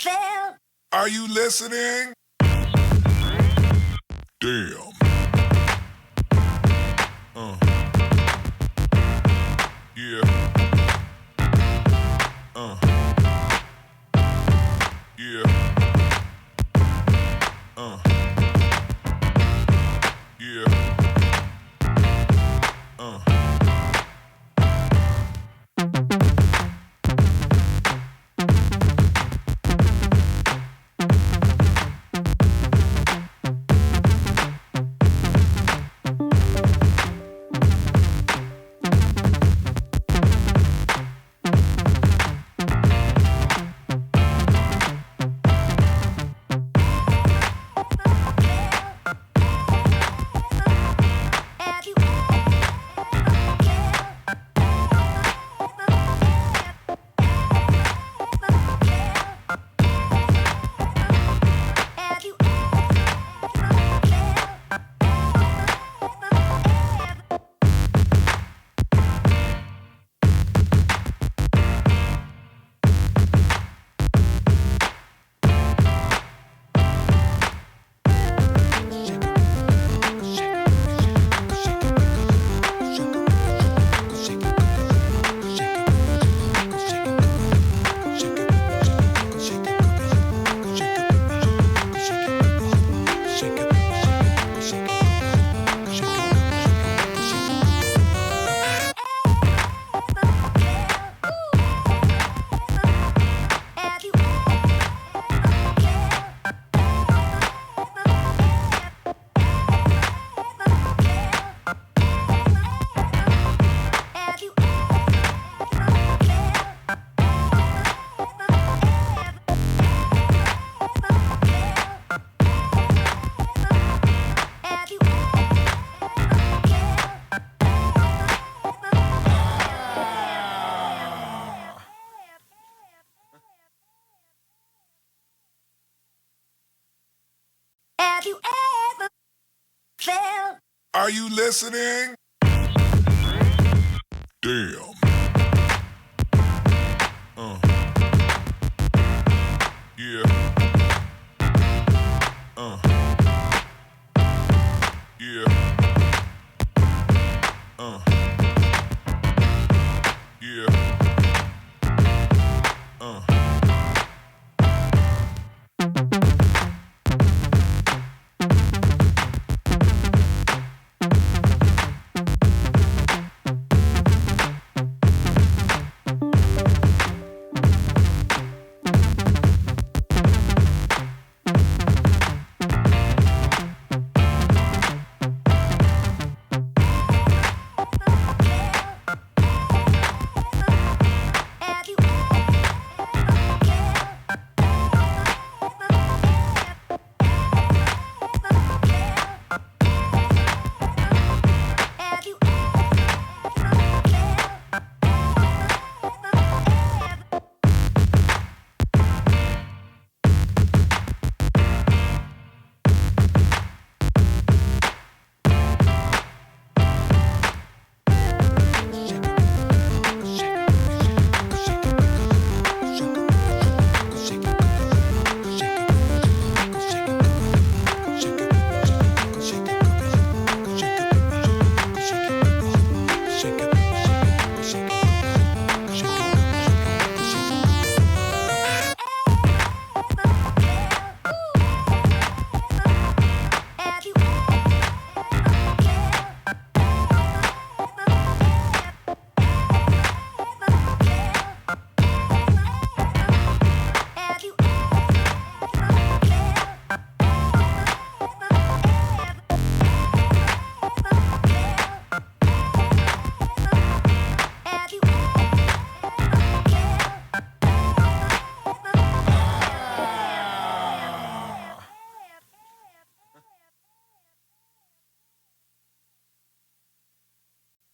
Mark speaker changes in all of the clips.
Speaker 1: Phil.
Speaker 2: Are you listening? Damn. Yeah. Yeah. Yeah.
Speaker 1: Have you ever felt?
Speaker 2: Are you listening? Damn. Yeah. Yeah. Yeah.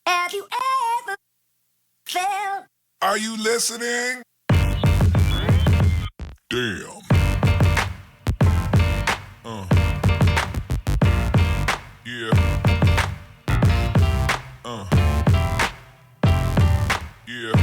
Speaker 1: Have you ever felt?
Speaker 2: Are you listening? Damn. Yeah. Yeah.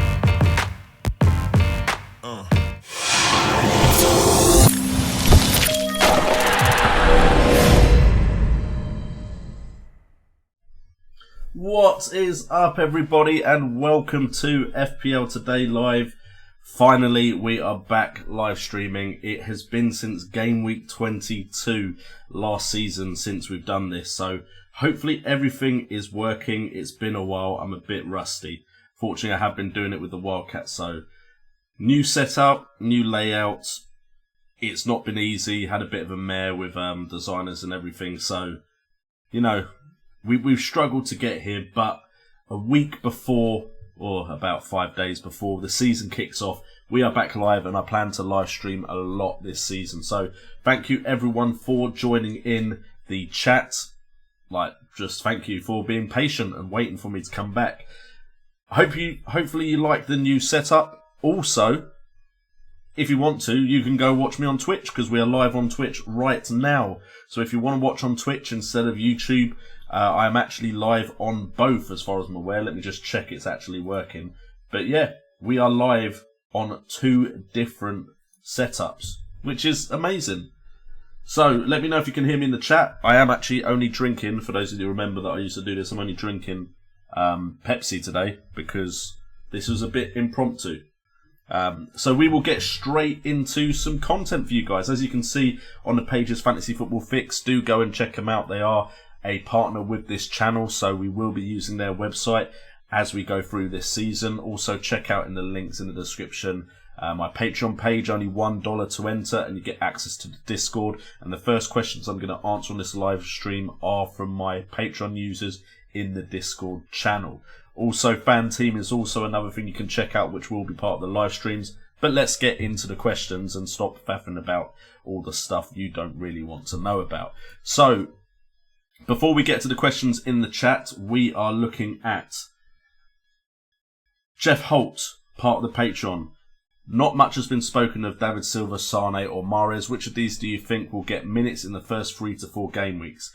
Speaker 3: What is up, everybody, and welcome to FPL Today Live. Finally, we are back live streaming. It has been since Gameweek 22 last season since we've done this, so hopefully everything is working. It's been a while. I'm a bit rusty. Fortunately, I have been doing it with the Wildcat, so new setup, new layouts. It's not been easy. Had a bit of a mare with designers and everything, so, you know, we've struggled to get here, but a week before, or about 5 days before the season kicks off, we are back live, and I plan to live stream a lot this season. So thank you everyone for joining in the chat. Just thank you for being patient and waiting for me to come back. Hopefully you like the new setup. Also, if you want to, you can go watch me on Twitch, because we are live on Twitch right now. So if you want to watch on Twitch instead of YouTube, I am actually live on both as far as I'm aware. Let me just check it's actually working. But yeah, we are live on 2 different setups, which is amazing. So let me know if you can hear me in the chat. I am actually only drinking, for those of you who remember that I used to do this, I'm only drinking Pepsi today because this was a bit impromptu. So we will get straight into some content for you guys. As you can see on the pages, Fantasy Football Fix, do go and check them out. They are a partner with this channel, so we will be using their website as we go through this season. Also check out in the links in the description my Patreon page, only $1 to enter, and you get access to the Discord. And the first questions I'm going to answer on this live stream are from my Patreon users in the Discord channel. Also, Fan Team is also another thing you can check out, which will be part of the live streams. But let's get into the questions and stop faffing about all the stuff you don't really want to know about. So, before we get to the questions in the chat, we are looking at Jeff Holt, part of the Patreon. Not much has been spoken of David Silva, Sane or Mahrez. Which of these do you think will get minutes in the first 3 to 4 game weeks?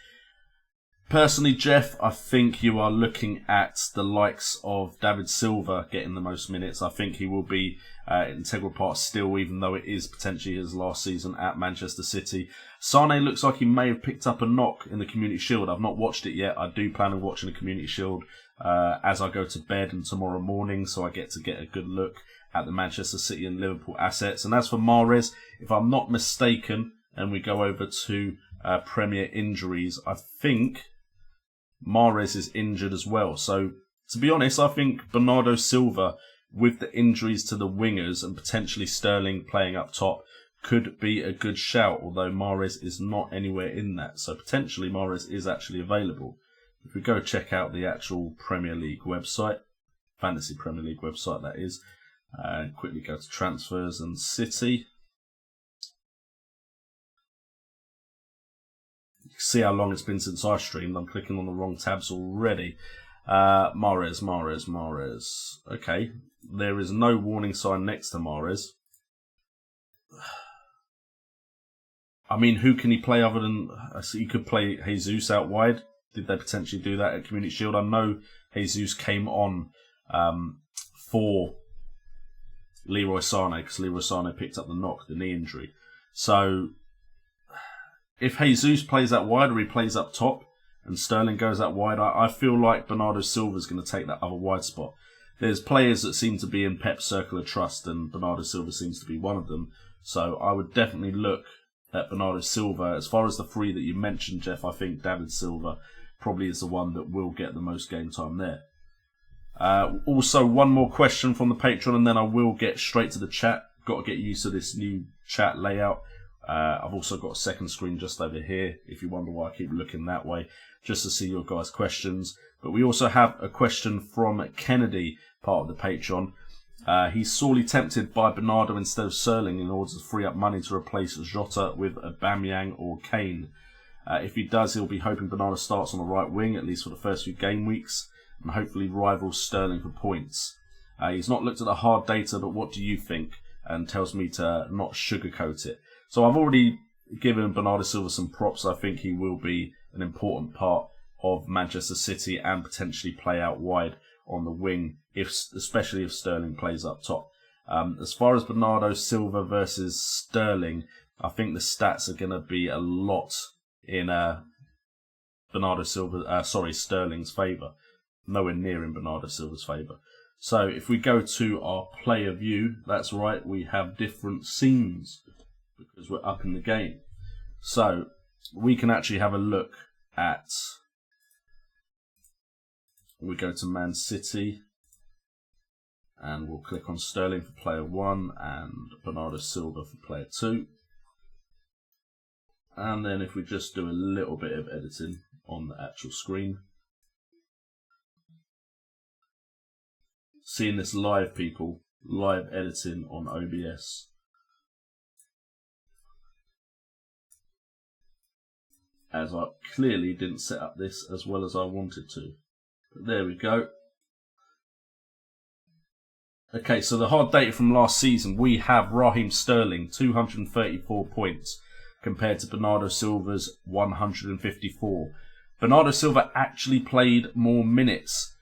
Speaker 3: Personally, Jeff, I think you are looking at the likes of David Silva getting the most minutes. I think he will be an integral part still, even though it is potentially his last season at Manchester City. Sane looks like he may have picked up a knock in the Community Shield. I've not watched it yet. I do plan on watching the Community Shield as I go to bed and tomorrow morning, so I get a good look at the Manchester City and Liverpool assets. And as for Mahrez, if I'm not mistaken, and we go over to Premier injuries, I think Mahrez is injured as well. So, to be honest, I think Bernardo Silva, with the injuries to the wingers and potentially Sterling playing up top, could be a good shout, although Mahrez is not anywhere in that. So, potentially Mahrez is actually available. If we go check out the actual Premier League website, Fantasy Premier League website that is, and quickly go to transfers and City. See how long it's been since I streamed. I'm clicking on the wrong tabs already. Mahrez. Okay, there is no warning sign next to Mahrez. I mean, who can he play other than... So you could play Jesus out wide. Did they potentially do that at Community Shield? I know Jesus came on for Leroy Sane, because Leroy Sane picked up the knock, the knee injury. So if Jesus plays out wide or he plays up top and Sterling goes out wide, I feel like Bernardo Silva is going to take that other wide spot. There's players that seem to be in Pep's circle of trust, and Bernardo Silva seems to be one of them. So I would definitely look at Bernardo Silva. As far as the 3 that you mentioned, Jeff, I think David Silva probably is the one that will get the most game time there. Also, one more question from the Patreon, and then I will get straight to the chat. Got to get used to this new chat layout. I've also got a second screen just over here, if you wonder why I keep looking that way, just to see your guys' questions. But we also have a question from Kennedy, part of the Patreon. He's sorely tempted by Bernardo instead of Sterling in order to free up money to replace Jota with Aubameyang or Kane. If he does, he'll be hoping Bernardo starts on the right wing, at least for the first few game weeks, and hopefully rivals Sterling for points. He's not looked at the hard data, but what do you think? And tells me to not sugarcoat it. So I've already given Bernardo Silva some props. I think he will be an important part of Manchester City and potentially play out wide on the wing, especially if Sterling plays up top. As far as Bernardo Silva versus Sterling, I think the stats are going to be a lot in Sterling's favour. nowhere near in Bernardo Silva's favour. So if we go to our player view, that's right, we have different scenes because we're up in the game. So we can actually have a look at, we go to Man City and we'll click on Sterling for player 1 and Bernardo Silva for player 2. And then if we just do a little bit of editing on the actual screen. Seeing this live, people, live editing on OBS. As I clearly didn't set up this as well as I wanted to. But there we go. Okay, so the hard data from last season, we have Raheem Sterling, 234 points, compared to Bernardo Silva's 154. Bernardo Silva actually played more minutes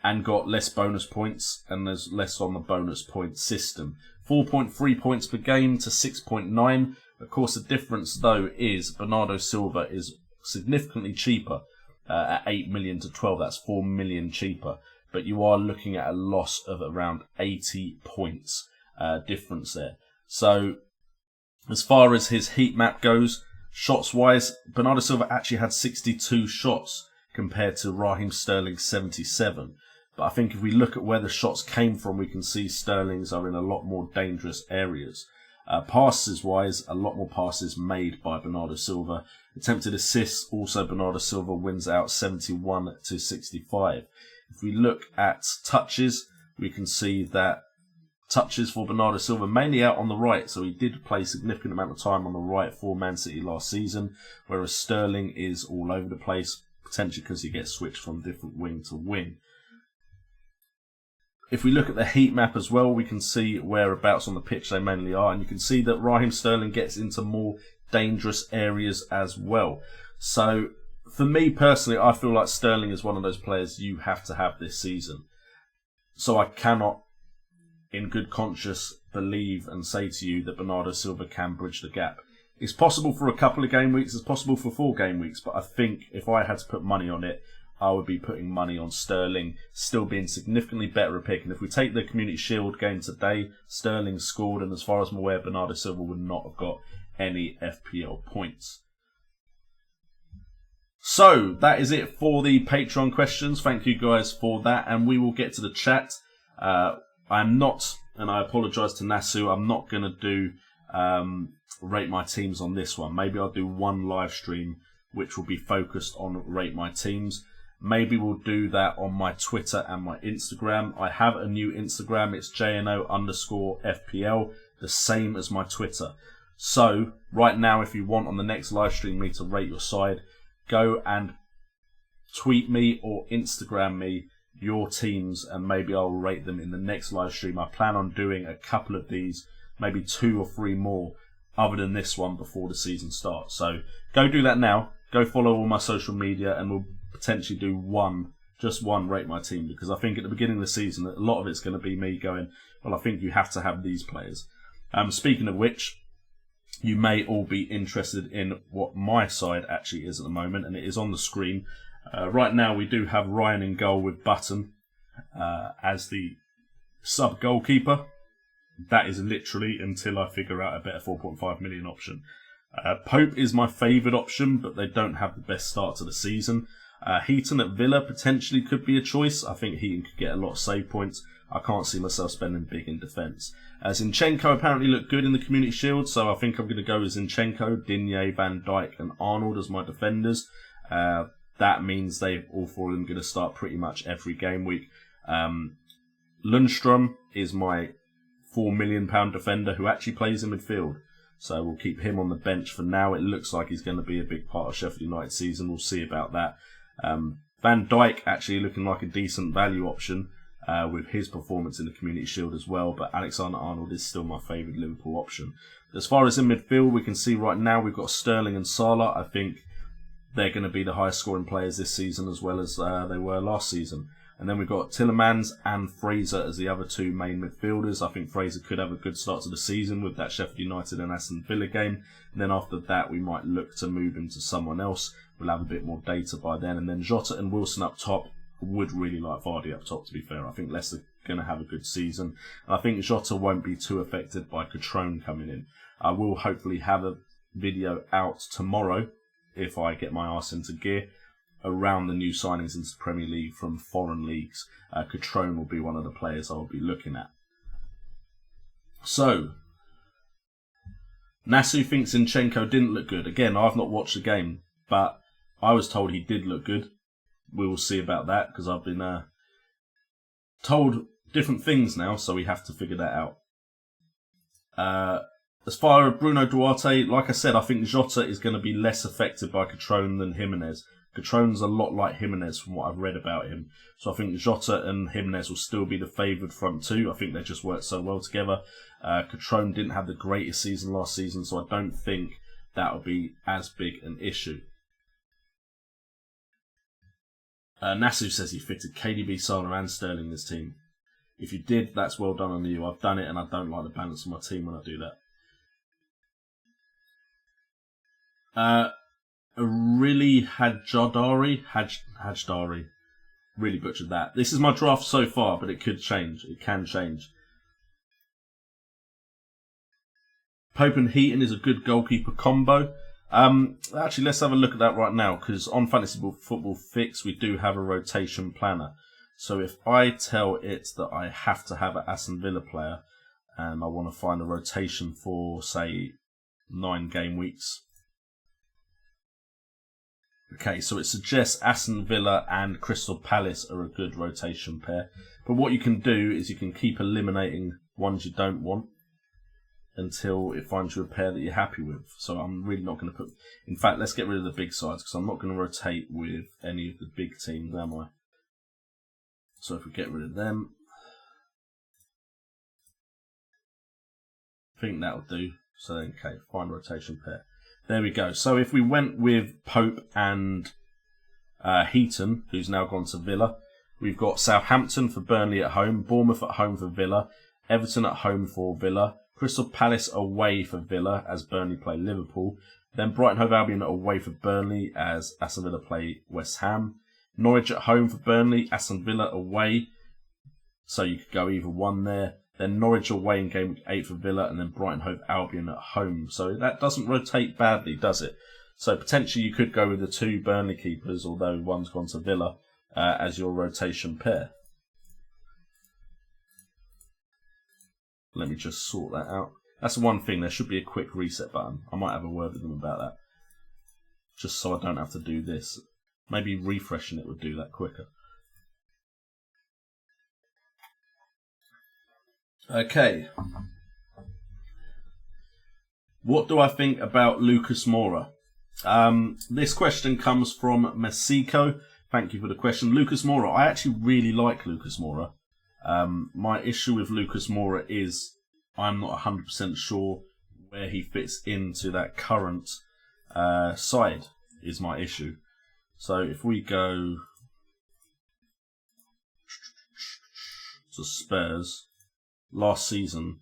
Speaker 3: and got less bonus points, and there's less on the bonus point system. 4.3 points per game to 6.9. Of course, the difference, though, is Bernardo Silva is significantly cheaper at 8 million to 12. That's 4 million cheaper. But you are looking at a loss of around 80 points difference there. So, as far as his heat map goes, shots-wise, Bernardo Silva actually had 62 shots compared to Raheem Sterling's 77. But I think if we look at where the shots came from, we can see Sterling's are in a lot more dangerous areas. Passes-wise, a lot more passes made by Bernardo Silva. Attempted assists, also Bernardo Silva wins out 71 to 65. If we look at touches, we can see that touches for Bernardo Silva mainly out on the right, so he did play a significant amount of time on the right for Man City last season, whereas Sterling is all over the place, potentially because he gets switched from different wing to wing. If we look at the heat map as well, we can see whereabouts on the pitch they mainly are, and you can see that Raheem Sterling gets into more dangerous areas as well. So, for me personally, I feel like Sterling is one of those players you have to have this season. So I cannot, in good conscience, believe and say to you that Bernardo Silva can bridge the gap. It's possible for a couple of game weeks, it's possible for 4 game weeks, but I think if I had to put money on it, I would be putting money on Sterling still being significantly better a pick. And if we take the Community Shield game today, Sterling scored, and as far as I'm aware, Bernardo Silva would not have got any FPL points. So, that is it for the Patreon questions. Thank you guys for that, and we will get to the chat. I'm not, and I apologise to Nasu, I'm not going to do Rate My Teams on this one. Maybe I'll do one live stream which will be focused on Rate My Teams. Maybe we'll do that on my Twitter and my Instagram. I have a new Instagram. It's JNO_FPL, the same as my Twitter. So, right now, if you want on the next live stream me to rate your side, go and tweet me or Instagram me your teams, and maybe I'll rate them in the next live stream. I plan on doing a couple of these, maybe 2 or 3 more, other than this one before the season starts. So, go do that now. Go follow all my social media, and we'll potentially do just one Rate My Team, because I think at the beginning of the season a lot of it's going to be me going, well, I think you have to have these players. Speaking of which, you may all be interested in what my side actually is at the moment, and it is on the screen. Right now we do have Ryan in goal with Button as the sub goalkeeper. That is literally until I figure out a better 4.5 million option. Pope is my favoured option, but they don't have the best start to the season. Heaton at Villa potentially could be a choice. I think Heaton could get a lot of save points. I can't see myself spending big in defence. Zinchenko apparently looked good in the Community Shield, so I think I'm going to go with Zinchenko, Digne, Van Dijk and Arnold as my defenders. That means all 4 of them going to start pretty much every game week. Lundstrom is my £4 million defender who actually plays in midfield. So we'll keep him on the bench for now. It looks like he's going to be a big part of Sheffield United's season. We'll see about that. Van Dijk actually looking like a decent value option with his performance in the Community Shield as well. But Alexander-Arnold is still my favourite Liverpool option. As far as in midfield, we can see right now we've got Sterling and Salah. I think they're going to be the highest scoring players this season as well as they were last season. And then we've got Tielemans and Fraser as the other 2 main midfielders. I think Fraser could have a good start to the season with that Sheffield United and Aston Villa game. And then after that, we might look to move him to someone else. We'll have a bit more data by then. And then Jota and Wilson up top. would really like Vardy up top, to be fair. I think Leicester are going to have a good season. And I think Jota won't be too affected by Catrone coming in. I will hopefully have a video out tomorrow, if I get my arse into gear, around the new signings into the Premier League from foreign leagues. Catrone will be one of the players I'll be looking at. So, Nasu thinks Zinchenko didn't look good. Again, I've not watched the game, but I was told he did look good. We will see about that, because I've been told different things now, so we have to figure that out. As far as Bruno Duarte, like I said, I think Jota is going to be less affected by Catrone than Jimenez. Catrone's a lot like Jimenez from what I've read about him. So I think Jota and Jimenez will still be the favoured front two. I think they just work so well together. Catrone didn't have the greatest season last season, so I don't think that will be as big an issue. Nasu says he fitted KDB, Salah and Sterling in his team. If you did, that's well done on you. I've done it and I don't like the balance of my team when I do that. Really Hajdari, really butchered that. This is my draft so far, but it could change. It can change. Pope and Heaton is a good goalkeeper combo. Actually, let's have a look at that right now, because on Fantasy Football Fix, we do have a rotation planner. So if I tell it that I have to have an Aston Villa player, and I want to find a rotation for, say, 9 game weeks. Okay, so it suggests Aston Villa and Crystal Palace are a good rotation pair. But what you can do is you can keep eliminating ones you don't want until it finds you a pair that you're happy with. So I'm really not going to put... In fact, let's get rid of the big sides, because I'm not going to rotate with any of the big teams, am I? So if we get rid of them, I think that'll do. So okay, find rotation pair. There we go. So if we went with Pope and Heaton, who's now gone to Villa, we've got Southampton for Burnley at home, Bournemouth at home for Villa, Everton at home for Villa, Crystal Palace away for Villa as Burnley play Liverpool, then Brighton Hove Albion away for Burnley as Aston Villa play West Ham, Norwich at home for Burnley, Aston Villa away, so you could go either one there. Then Norwich away in game week 8 for Villa, and then Brighton Hove Albion at home. So that doesn't rotate badly, does it? So potentially you could go with the 2 Burnley keepers, although one's gone to Villa, as your rotation pair. Let me just sort that out. That's the one thing, there should be a quick reset button. I might have a word with them about that. Just so I don't have to do this. Maybe refreshing it would do that quicker. Okay. What do I think about Lucas Moura? This question comes from Mexico. Thank you for the question. Lucas Moura. I actually really like Lucas Moura. My issue with Lucas Moura is I'm not 100% sure where he fits into that current side is my issue. So if we go to Spurs, last season,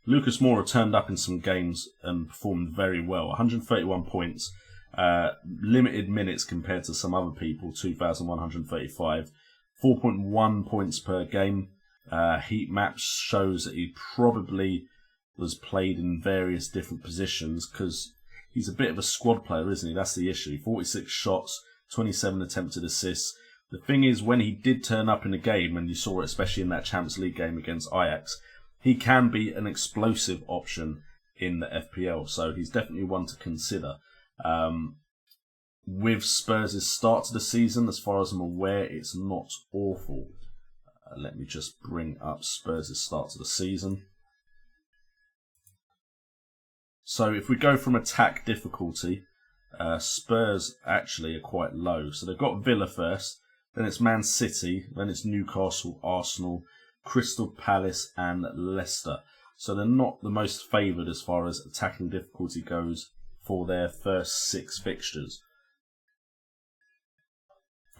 Speaker 3: Lucas Moura turned up in some games and performed very well. 131 points, limited minutes compared to some other people, 2,135, 4.1 points per game. Heat maps shows that he probably was played in various different positions because he's a bit of a squad player, isn't he? That's the issue. 46 shots, 27 attempted assists. The thing is, when he did turn up in a game, and you saw it especially in that Champions League game against Ajax, he can be an explosive option in the FPL. So he's definitely one to consider. With Spurs' start to the season, as far as I'm aware, it's not awful. Let me just bring up Spurs' start to the season. So if we go from attack difficulty, Spurs actually are quite low. So they've got Villa first, then it's Man City, then it's Newcastle, Arsenal, Crystal Palace and Leicester. So they're not the most favoured as far as attacking difficulty goes for their first 6 fixtures.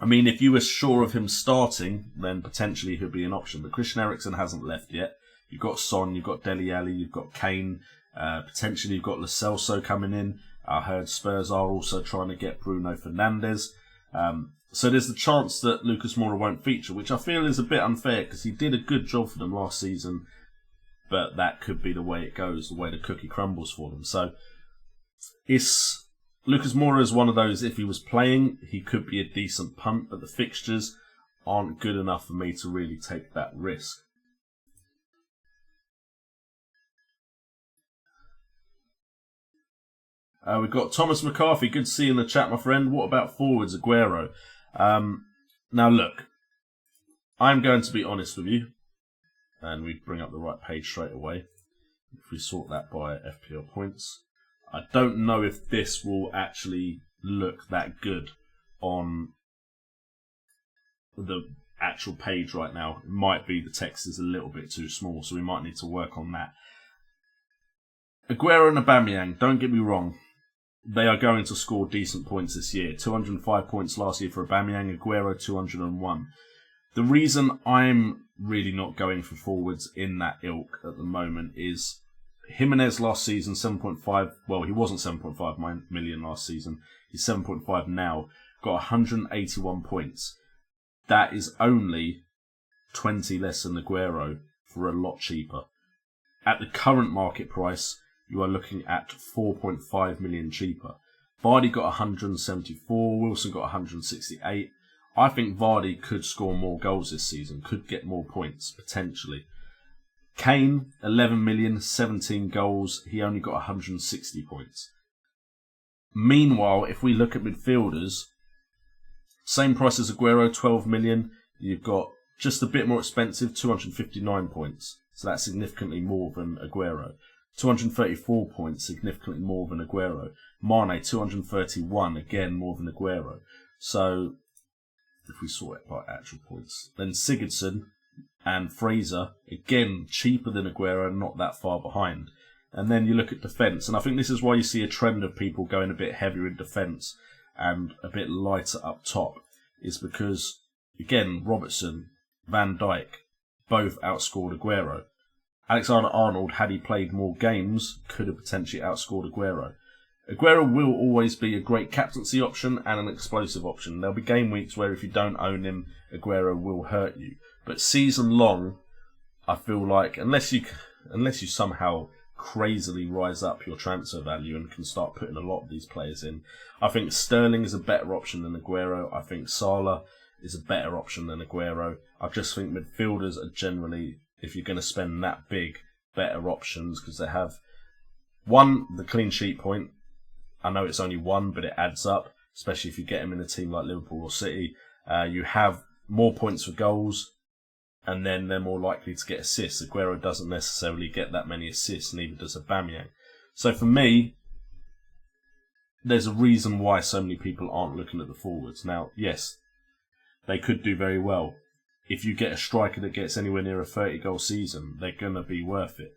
Speaker 3: I mean, if you were sure of him starting, then potentially he'll be an option. But Christian Eriksen hasn't left yet. You've got Son, you've got Dele Alli, you've got Kane. Potentially you've got Lo Celso coming in. I heard Spurs are also trying to get Bruno Fernandes. So there's the chance that Lucas Moura won't feature, which I feel is a bit unfair because he did a good job for them last season, but that could be the way it goes, the way the cookie crumbles for them. So Lucas Moura is one of those, if he was playing, he could be a decent punt, but the fixtures aren't good enough for me to really take that risk. We've got Thomas McCarthy. Good to see you in the chat, my friend. What about forwards, Aguero? Now, look, I'm going to be honest with you, and we bring up the right page straight away. If we sort that by FPL points, I don't know if this will actually look that good on the actual page right now. It might be the text is a little bit too small, so we might need to work on that. Aguero and Aubameyang, don't get me wrong, they are going to score decent points this year. 205 points last year for Aubameyang, Aguero 201. The reason I'm really not going for forwards in that ilk at the moment is Jimenez last season, 7.5, well, he wasn't 7.5 million last season, he's 7.5 now, got 181 points. That is only 20 less than Aguero for a lot cheaper. At the current market price, you are looking at 4.5 million cheaper. Vardy got 174, Wilson got 168. I think Vardy could score more goals this season, could get more points, potentially. Kane, 11 million, 17 goals. He only got 160 points. Meanwhile, if we look at midfielders, same price as Aguero, 12 million. You've got just a bit more expensive, 259 points. So that's significantly more than Aguero. 234 points, significantly more than Aguero. Mane, 231, again more than Aguero. So, if we sort it by actual points. Then Sigurdsson and Fraser, again, cheaper than Aguero, not that far behind. And then you look at defence, and I think this is why you see a trend of people going a bit heavier in defence and a bit lighter up top, is because, again, Robertson, Van Dijk, both outscored Aguero. Alexander-Arnold, had he played more games, could have potentially outscored Aguero. Aguero will always be a great captaincy option and an explosive option. There'll be game weeks where if you don't own him, Aguero will hurt you. But season long, I feel like, unless you somehow crazily rise up your transfer value and can start putting a lot of these players in, I think Sterling is a better option than Aguero. I think Salah is a better option than Aguero. I just think midfielders are generally, if you're going to spend that big, better options, because they have, one, the clean sheet point. I know it's only one, but it adds up, especially if you get them in a team like Liverpool or City. You have more points for goals, and then they're more likely to get assists. Aguero doesn't necessarily get that many assists, neither does Aubameyang. So for me, there's a reason why so many people aren't looking at the forwards. Now, yes, they could do very well. If you get a striker that gets anywhere near a 30-goal season, they're going to be worth it.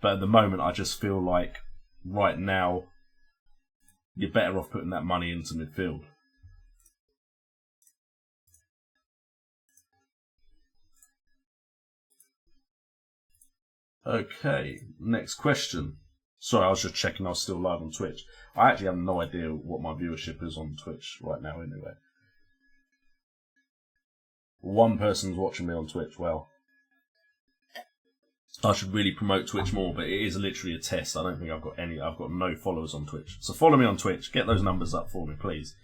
Speaker 3: But at the moment, I just feel like right now, you're better off putting that money into midfield. Okay, next question. Sorry, I was just checking I was still live on Twitch. I actually have no idea what my viewership is on Twitch right now anyway. One person's watching me on Twitch. Well, I should really promote Twitch more, but it is literally a test. I don't think I've got any. I've got no followers on Twitch. So follow me on Twitch. Get those numbers up for me, please.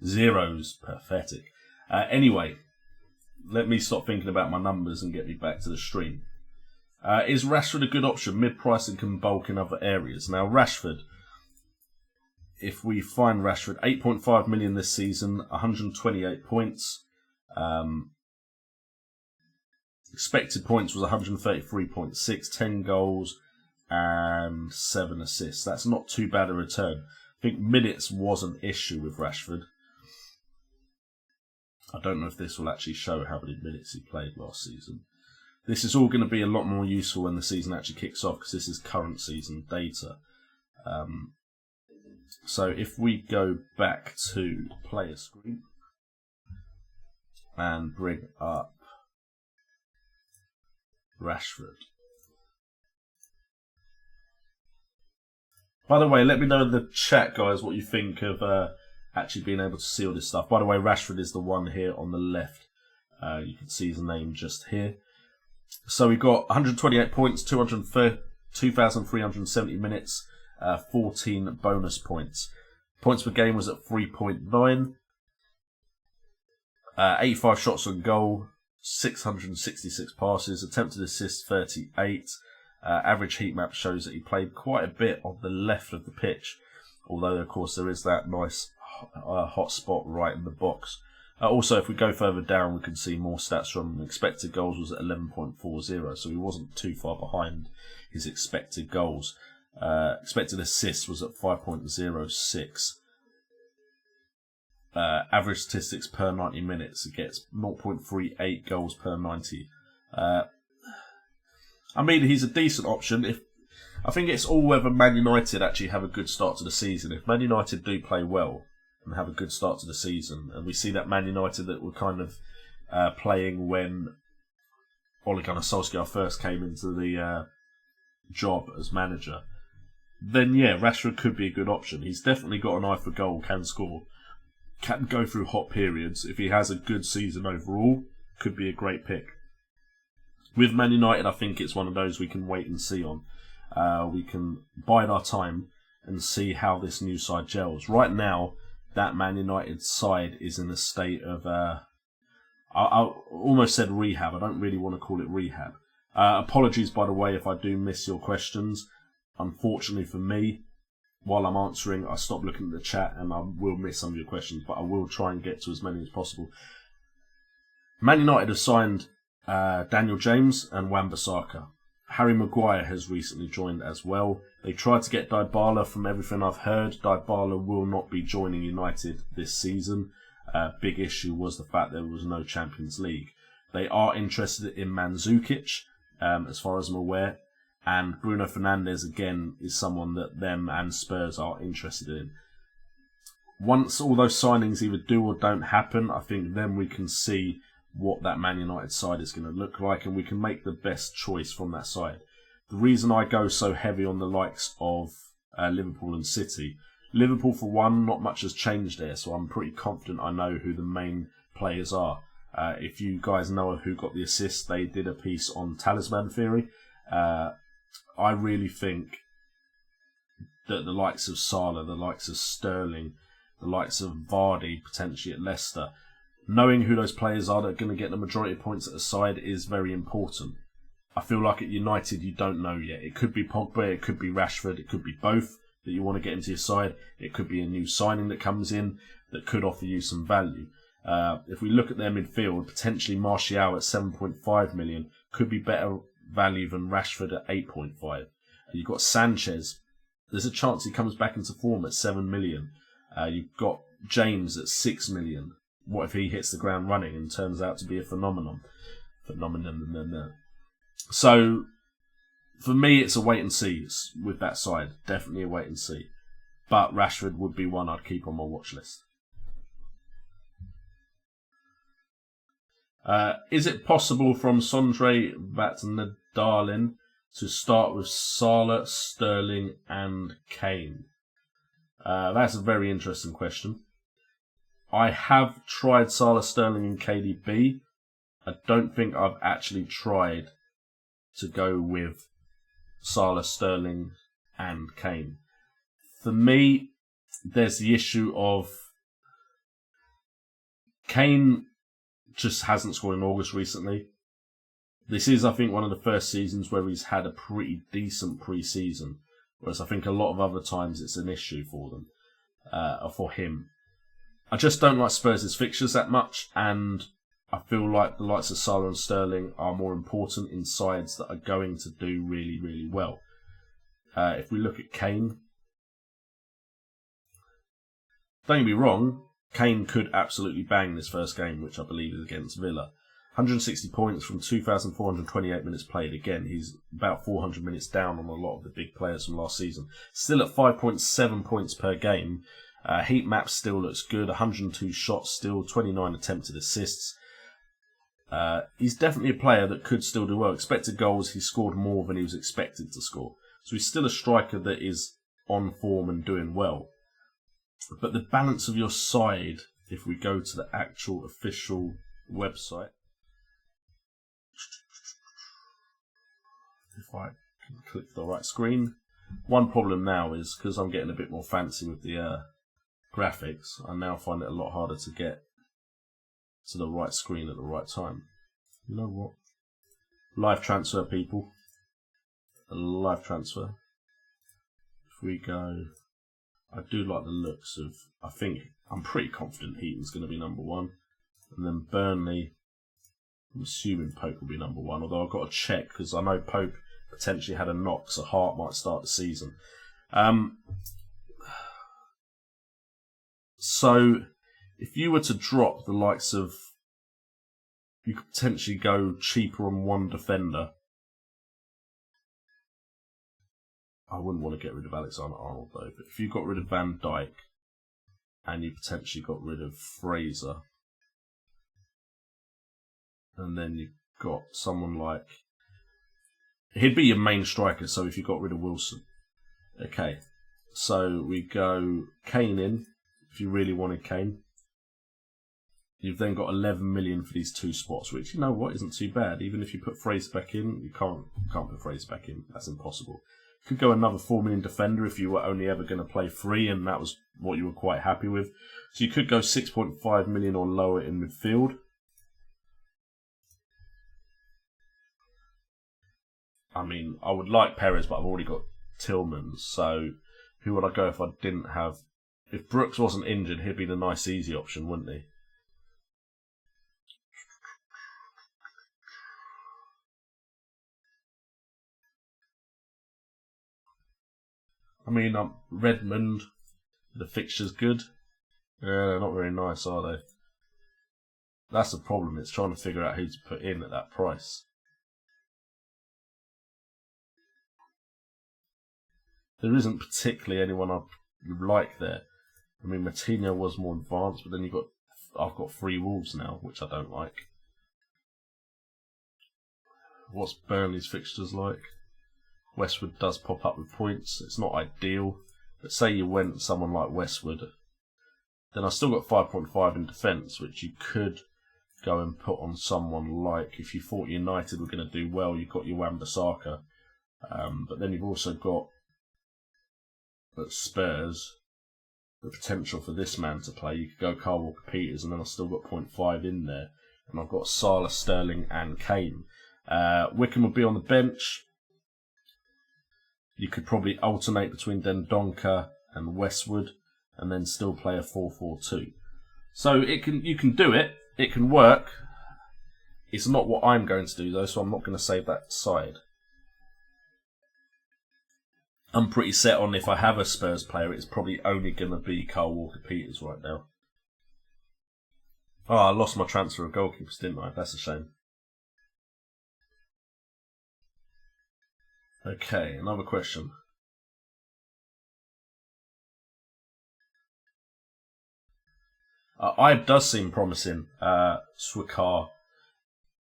Speaker 3: Zeros. Pathetic. Anyway, let me stop thinking about my numbers and get me back to the stream. Is Rashford a good option? Mid-price and can bulk in other areas. Now, Rashford, if we find Rashford, 8.5 million this season, 128 points. Expected points was 133.6, 10 goals and 7 assists. That's not too bad a return. I think minutes was an issue with Rashford. I don't know if this will actually show how many minutes he played last season. This is all going to be a lot more useful when the season actually kicks off, because this is current season data. So if we go back to player screen and bring up Rashford. By the way, let me know in the chat, guys, what you think of actually being able to see all this stuff. By the way, Rashford is the one here on the left. You can see his name just here. So we've got 128 points, 2,370 minutes, 14 bonus points. Points per game was at 3.9. 85 shots on goal, 666 passes, attempted assists 38. Average heat map shows that he played quite a bit on the left of the pitch, although of course there is that nice hot spot right in the box. Also, if we go further down, we can see more stats from expected goals was at 11.40, so he wasn't too far behind his expected goals. Expected assists was at 5.06. Average statistics per 90 minutes, he gets 0.38 goals per 90. I mean, he's a decent option. I think it's all whether Man United actually have a good start to the season. If Man United do play well and have a good start to the season, and we see that Man United that were kind of playing when Ole Gunnar Solskjaer first came into the job as manager, then yeah, Rashford could be a good option. He's definitely got an eye for goal, can score, can go through hot periods. If he has a good season overall, could be a great pick. With Man United, I think it's one of those we can wait and see on. We can bide our time and see how this new side gels. Right now, that Man United side is in a state of, I almost said rehab. I don't really want to call it rehab. Apologies, by the way, if I do miss your questions. Unfortunately for me, while I'm answering, I stop looking at the chat and I will miss some of your questions, but I will try and get to as many as possible. Man United have signed Daniel James and Wan-Bissaka. Harry Maguire has recently joined as well. They tried to get Dybala. From everything I've heard, Dybala will not be joining United this season. Big issue was the fact there was no Champions League. They are interested in Mandzukic, as far as I'm aware. And Bruno Fernandes, again, is someone that them and Spurs are interested in. Once all those signings either do or don't happen, I think then we can see what that Man United side is going to look like, and we can make the best choice from that side. The reason I go so heavy on the likes of Liverpool and City, Liverpool for one, not much has changed there, so I'm pretty confident I know who the main players are. If you guys know who got the assist, they did a piece on Talisman Theory. I really think that the likes of Salah, the likes of Sterling, the likes of Vardy, potentially at Leicester, knowing who those players are that are going to get the majority of points at the side is very important. I feel like at United you don't know yet. It could be Pogba, it could be Rashford, it could be both that you want to get into your side. It could be a new signing that comes in that could offer you some value. If we look at their midfield, potentially Martial at 7.5 million could be better value than Rashford at 8.5. You've got Sanchez. There's a chance he comes back into form at 7 million. You've got James at 6 million. What if he hits the ground running and turns out to be a phenomenon? So, for me, it's a wait and see with that side. Definitely a wait and see. But Rashford would be one I'd keep on my watch list. Is it possible from Sondre Vatnadalin to start with Salah, Sterling and Kane? That's a very interesting question. I have tried Salah, Sterling and KDB. I don't think I've actually tried to go with Salah, Sterling and Kane. For me, there's the issue of Kane just hasn't scored in August recently. This is, I think, one of the first seasons where he's had a pretty decent pre-season, whereas I think a lot of other times it's an issue for them, or for him. I just don't like Spurs' fixtures that much, and I feel like the likes of Salah and Sterling are more important in sides that are going to do really, really well. If we look at Kane, don't get me wrong, Kane could absolutely bang this first game, which I believe is against Villa. 160 points from 2,428 minutes played. Again, he's about 400 minutes down on a lot of the big players from last season. Still at 5.7 points per game. Heat map still looks good. 102 shots still, 29 attempted assists. He's definitely a player that could still do well. Expected goals, he scored more than he was expected to score. So he's still a striker that is on form and doing well. But the balance of your side, if we go to the actual official website, if I can click the right screen. One problem now is because I'm getting a bit more fancy with the graphics, I now find it a lot harder to get to the right screen at the right time. You know what? Live transfer, people. A live transfer. If we go, I do like the looks of, I'm pretty confident Heaton's going to be number one. And then Burnley, I'm assuming Pope will be number one, although I've got to check because I know Pope potentially had a knock, so Hart might start the season. So, if you were to drop the likes of, you could potentially go cheaper on one defender. I wouldn't want to get rid of Alexander-Arnold though, but if you got rid of Van Dijk and you potentially got rid of Fraser, and then you got someone like, he'd be your main striker, so if you got rid of Wilson. Okay, so we go Kane in, if you really wanted Kane. You've then got 11 million for these two spots, which, you know what, isn't too bad. Even if you put Fraser back in, you can't put Fraser back in. That's impossible. You could go another 4 million defender if you were only ever going to play free, and that was what you were quite happy with. So you could go 6.5 million or lower in midfield. I mean, I would like Perez, but I've already got Tillmans. So who would I go if I didn't have... If Brooks wasn't injured, he'd be the nice, easy option, wouldn't he? I mean, Redmond, the fixture's good. Yeah, they're not very nice, are they? That's the problem, it's trying to figure out who to put in at that price. There isn't particularly anyone I like there. I mean, Matinho was more advanced, but then I've got 3 Wolves now, which I don't like. What's Burnley's fixtures like? Westwood does pop up with points. It's not ideal, but say you went someone like Westwood, then I still got 5.5 in defence, which you could go and put on someone like, if you thought United were going to do well, you've got your Wan-Bissaka, but then you've also got at Spurs the potential for this man to play. You could go Kyle Walker-Peters, and then I've still got 0.5 in there, and I've got Salah, Sterling and Kane. Wickham would be on the bench. You could probably alternate between Dendoncker and Westwood and then still play a 4-4-2. So you can do it. It can work. It's not what I'm going to do though, so I'm not going to save that side. I'm pretty set on if I have a Spurs player, it's probably only going to be Kyle Walker-Peters right now. Oh, I lost my transfer of goalkeepers, didn't I? That's a shame. Okay, another question. Ibe does seem promising, Swikar.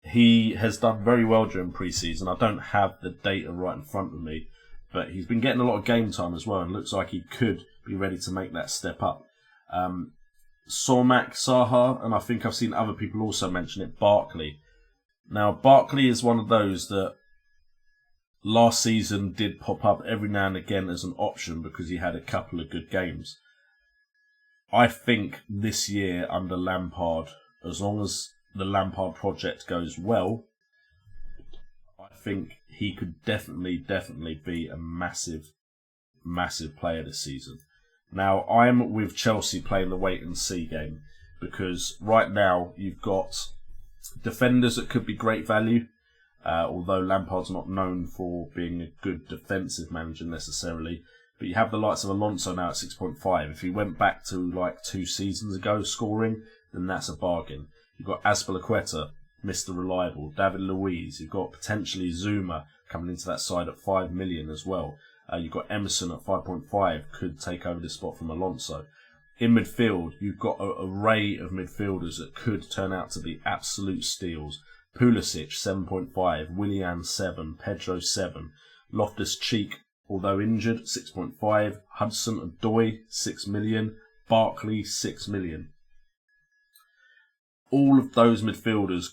Speaker 3: He has done very well during pre-season. I don't have the data right in front of me, but he's been getting a lot of game time as well, and looks like he could be ready to make that step up. Sormak, Saha, and I think I've seen other people also mention it, Barkley. Now, Barkley is one of those that last season did pop up every now and again as an option because he had a couple of good games. I think this year under Lampard, as long as the Lampard project goes well, I think he could definitely be a massive player this season. Now, I'm with Chelsea playing the wait and see game because right now you've got defenders that could be great value. Although Lampard's not known for being a good defensive manager necessarily. But you have the likes of Alonso now at 6.5. If he went back to like 2 seasons ago scoring, then that's a bargain. You've got Azpilicueta, Mr. Reliable, David Luiz. You've got potentially Zuma coming into that side at 5 million as well. You've got Emerson at 5.5, could take over the spot from Alonso. In midfield, you've got an array of midfielders that could turn out to be absolute steals. Pulisic 7.5, Willian 7, Pedro 7, Loftus-Cheek, although injured, 6.5, Hudson-Odoi 6 million, Barkley, 6 million. All of those midfielders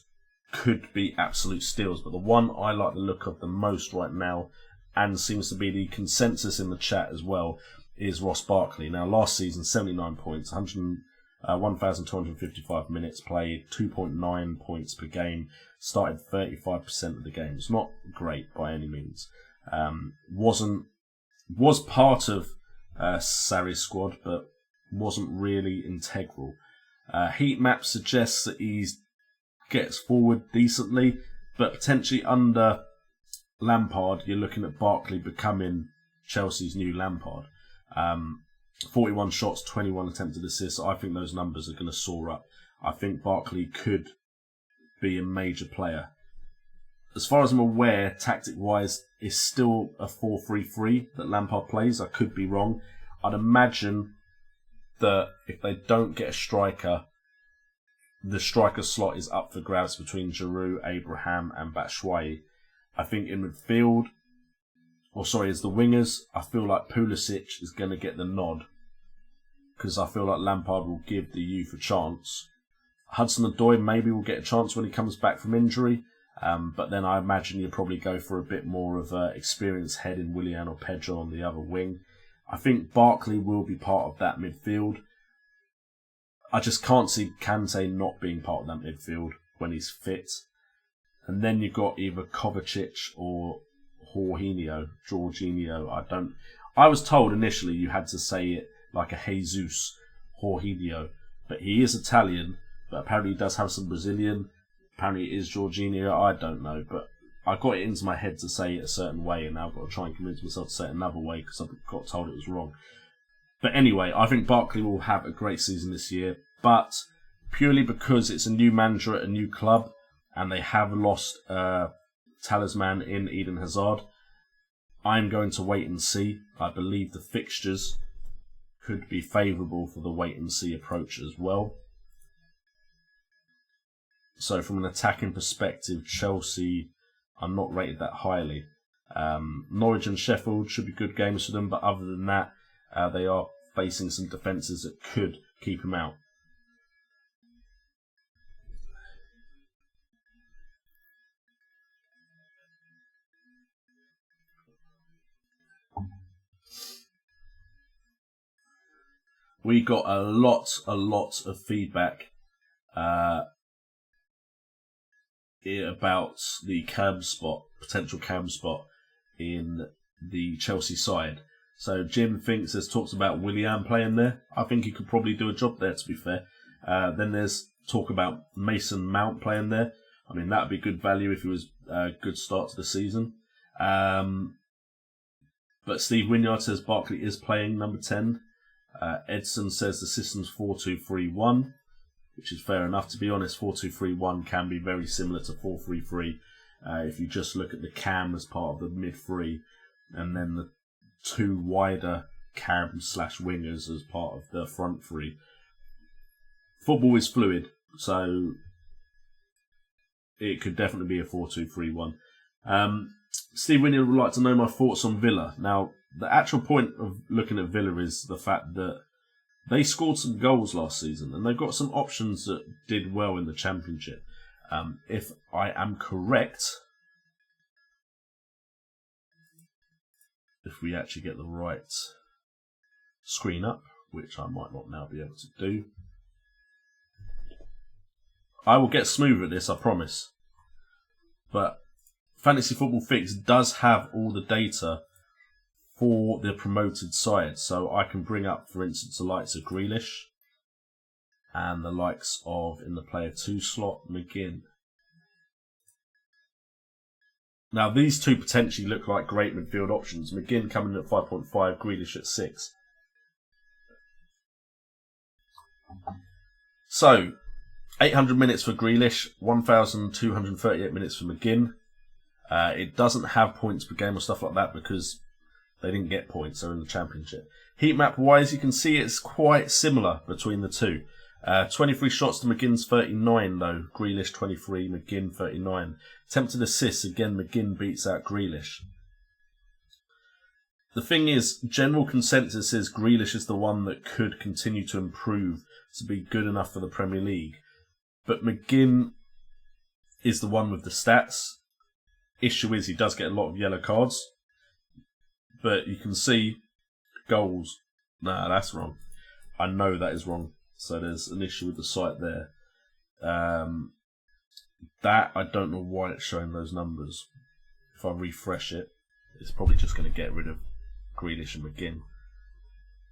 Speaker 3: could be absolute steals, but the one I like the look of the most right now, and seems to be the consensus in the chat as well, is Ross Barkley. Now, last season, 79 points, 1,255 minutes played, 2.9 points per game, started 35% of the games. Not great by any means. Was part of Sarri's squad, but wasn't really integral. Heat map suggests that he gets forward decently, but potentially under Lampard, you're looking at Barkley becoming Chelsea's new Lampard. 41 shots, 21 attempted assists. I think those numbers are going to soar up. I think Barkley could be a major player. As far as I'm aware, tactic-wise, it's still a 4-3-3 that Lampard plays. I could be wrong. I'd imagine that if they don't get a striker, the striker slot is up for grabs between Giroud, Abraham and Batshuayi. I think in midfield, as the wingers, I feel like Pulisic is going to get the nod, because I feel like Lampard will give the youth a chance. Hudson-Odoi maybe will get a chance when he comes back from injury, but then I imagine you'll probably go for a bit more of an experienced head in Willian or Pedro on the other wing. I think Barkley will be part of that midfield. I just can't see Kante not being part of that midfield when he's fit. And then you've got either Kovacic or Jorginho. I was told initially you had to say it like a Jesus Jorginho, but he is Italian, but apparently he does have some Brazilian. Apparently it is Jorginho, I don't know, but I got it into my head to say it a certain way, and now I've got to try and convince myself to say it another way because I got told it was wrong. But anyway, I think Barkley will have a great season this year, but purely because it's a new manager at a new club, and they have lost talisman in Eden Hazard, I'm going to wait and see. I believe the fixtures could be favourable for the wait and see approach as well. So from an attacking perspective, Chelsea are not rated that highly. Norwich and Sheffield should be good games for them, but other than that, they are facing some defences that could keep them out. We got a lot of feedback about the potential cam spot in the Chelsea side. So Jim thinks there's talks about Willian playing there. I think he could probably do a job there, to be fair. Then there's talk about Mason Mount playing there. I mean, that would be good value if he was a good start to the season. But Steve Wynyard says Barkley is playing number 10. Edson says the system's 4-2-3-1, which is fair enough. To be honest, 4-2-3-1 can be very similar to 4-3-3 if you just look at the cam as part of the mid three, and then the two wider cam/wingers as part of the front three. Football is fluid, so it could definitely be a 4-2-3-1. Steve Wynyard would like to know my thoughts on Villa. Now, the actual point of looking at Villa is the fact that they scored some goals last season, and they've got some options that did well in the Championship. If I am correct, if we actually get the right screen up, which I might not now be able to do, I will get smoother at this, I promise. But Fantasy Football Fix does have all the data for the promoted side, so I can bring up, for instance, the likes of Grealish and the likes of, in the player 2 slot, McGinn. Now, these two potentially look like great midfield options. McGinn coming in at 5.5, Grealish at 6. So, 800 minutes for Grealish, 1,238 minutes for McGinn. It doesn't have points per game or stuff like that because they didn't get points. They're in the Championship. Heat map wise, you can see it's quite similar between the two. 23 shots to McGinn's 39 though. Grealish 23, McGinn 39. Attempted assists, again McGinn beats out Grealish. the thing is, general consensus is Grealish is the one that could continue to improve to be good enough for the Premier League. But McGinn is the one with the stats. Issue is he does get a lot of yellow cards. But you can see goals. Nah, that's wrong. I know that is wrong. So there's an issue with the site there. That, I don't know why it's showing those numbers. If I refresh it, it's probably just going to get rid of Grealish and McGinn.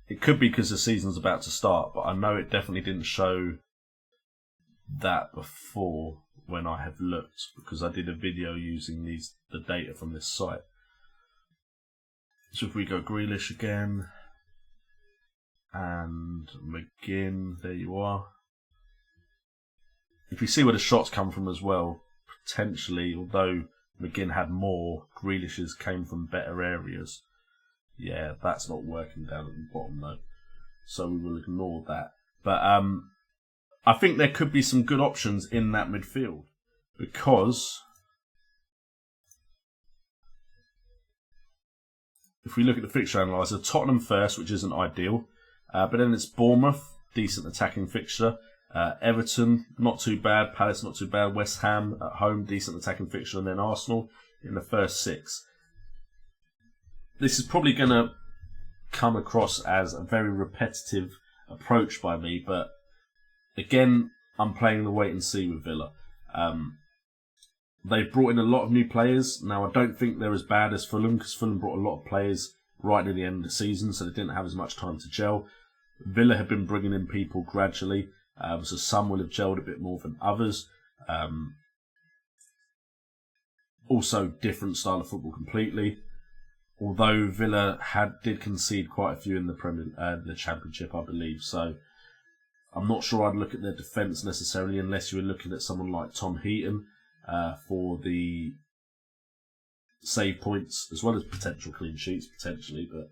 Speaker 3: It could be because the season's about to start, but I know it definitely didn't show that before when I have looked, because I did a video using the data from this site. So if we go Grealish again, and McGinn, there you are. If you see where the shots come from as well, potentially, although McGinn had more, Grealish's came from better areas. Yeah, that's not working down at the bottom though. So we will ignore that. But I think there could be some good options in that midfield. Because if we look at the fixture analyzer, Tottenham first, which isn't ideal. But then it's Bournemouth, decent attacking fixture. Everton, not too bad. Palace, not too bad. West Ham at home, decent attacking fixture. And then Arsenal in the first 6. This is probably going to come across as a very repetitive approach by me. But again, I'm playing the wait and see with Villa. They've brought in a lot of new players. Now, I don't think they're as bad as Fulham, because Fulham brought a lot of players right near the end of the season, so they didn't have as much time to gel. Villa have been bringing in people gradually, so some will have gelled a bit more than others. Also, different style of football completely. Although Villa did concede quite a few in the Championship, I believe. So I'm not sure I'd look at their defence necessarily, unless you were looking at someone like Tom Heaton for the save points, as well as potential clean sheets, potentially. But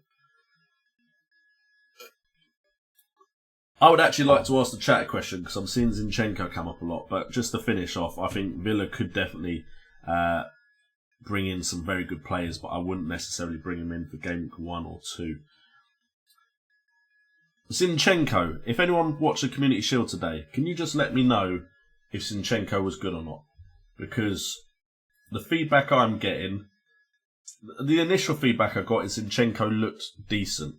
Speaker 3: I would actually like to ask the chat a question, because I'm seeing Zinchenko come up a lot. But just to finish off, I think Villa could definitely bring in some very good players, but I wouldn't necessarily bring him in for game week 1 or 2. Zinchenko, if anyone watched the Community Shield today, can you just let me know if Zinchenko was good or not? Because the feedback I'm getting, the initial feedback I got is Zinchenko looked decent.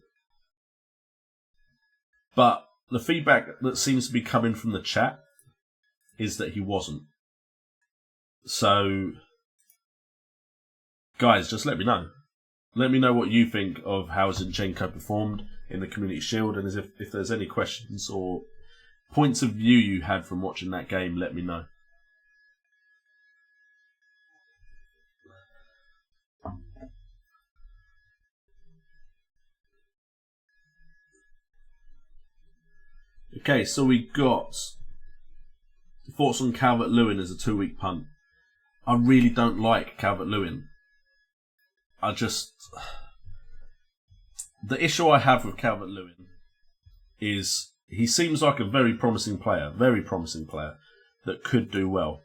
Speaker 3: But the feedback that seems to be coming from the chat is that he wasn't. So, guys, just let me know. Let me know what you think of how Zinchenko performed in the Community Shield, and if there's any questions or points of view you had from watching that game, let me know. Okay, so we got thoughts on Calvert-Lewin as a 2-week punt. I really don't like Calvert-Lewin. The issue I have with Calvert-Lewin is he seems like a very promising player that could do well.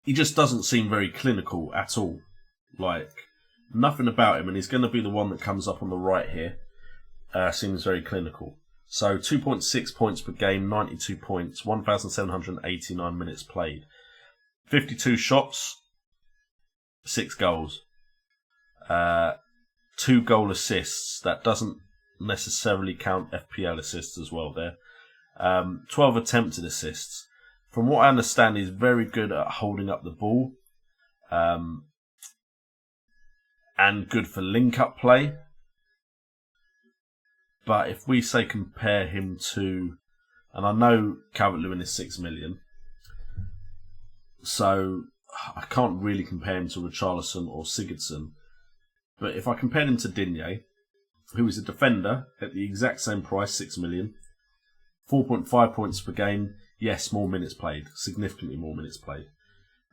Speaker 3: He just doesn't seem very clinical at all. Like, nothing about him, and he's going to be the one that comes up on the right here. Seems very clinical. So 2.6 points per game, 92 points, 1,789 minutes played. 52 shots, 6 goals. 2 goal assists. That doesn't necessarily count FPL assists as well there. 12 attempted assists. From what I understand, he's very good at holding up the ball. And good for link-up play. But if we say compare him to, and I know Calvert-Lewin is 6 million, so I can't really compare him to Richarlison or Sigurdsson. But if I compared him to Digne, who is a defender at the exact same price, 6 million, 4.5 points per game, yes, more minutes played, significantly more minutes played,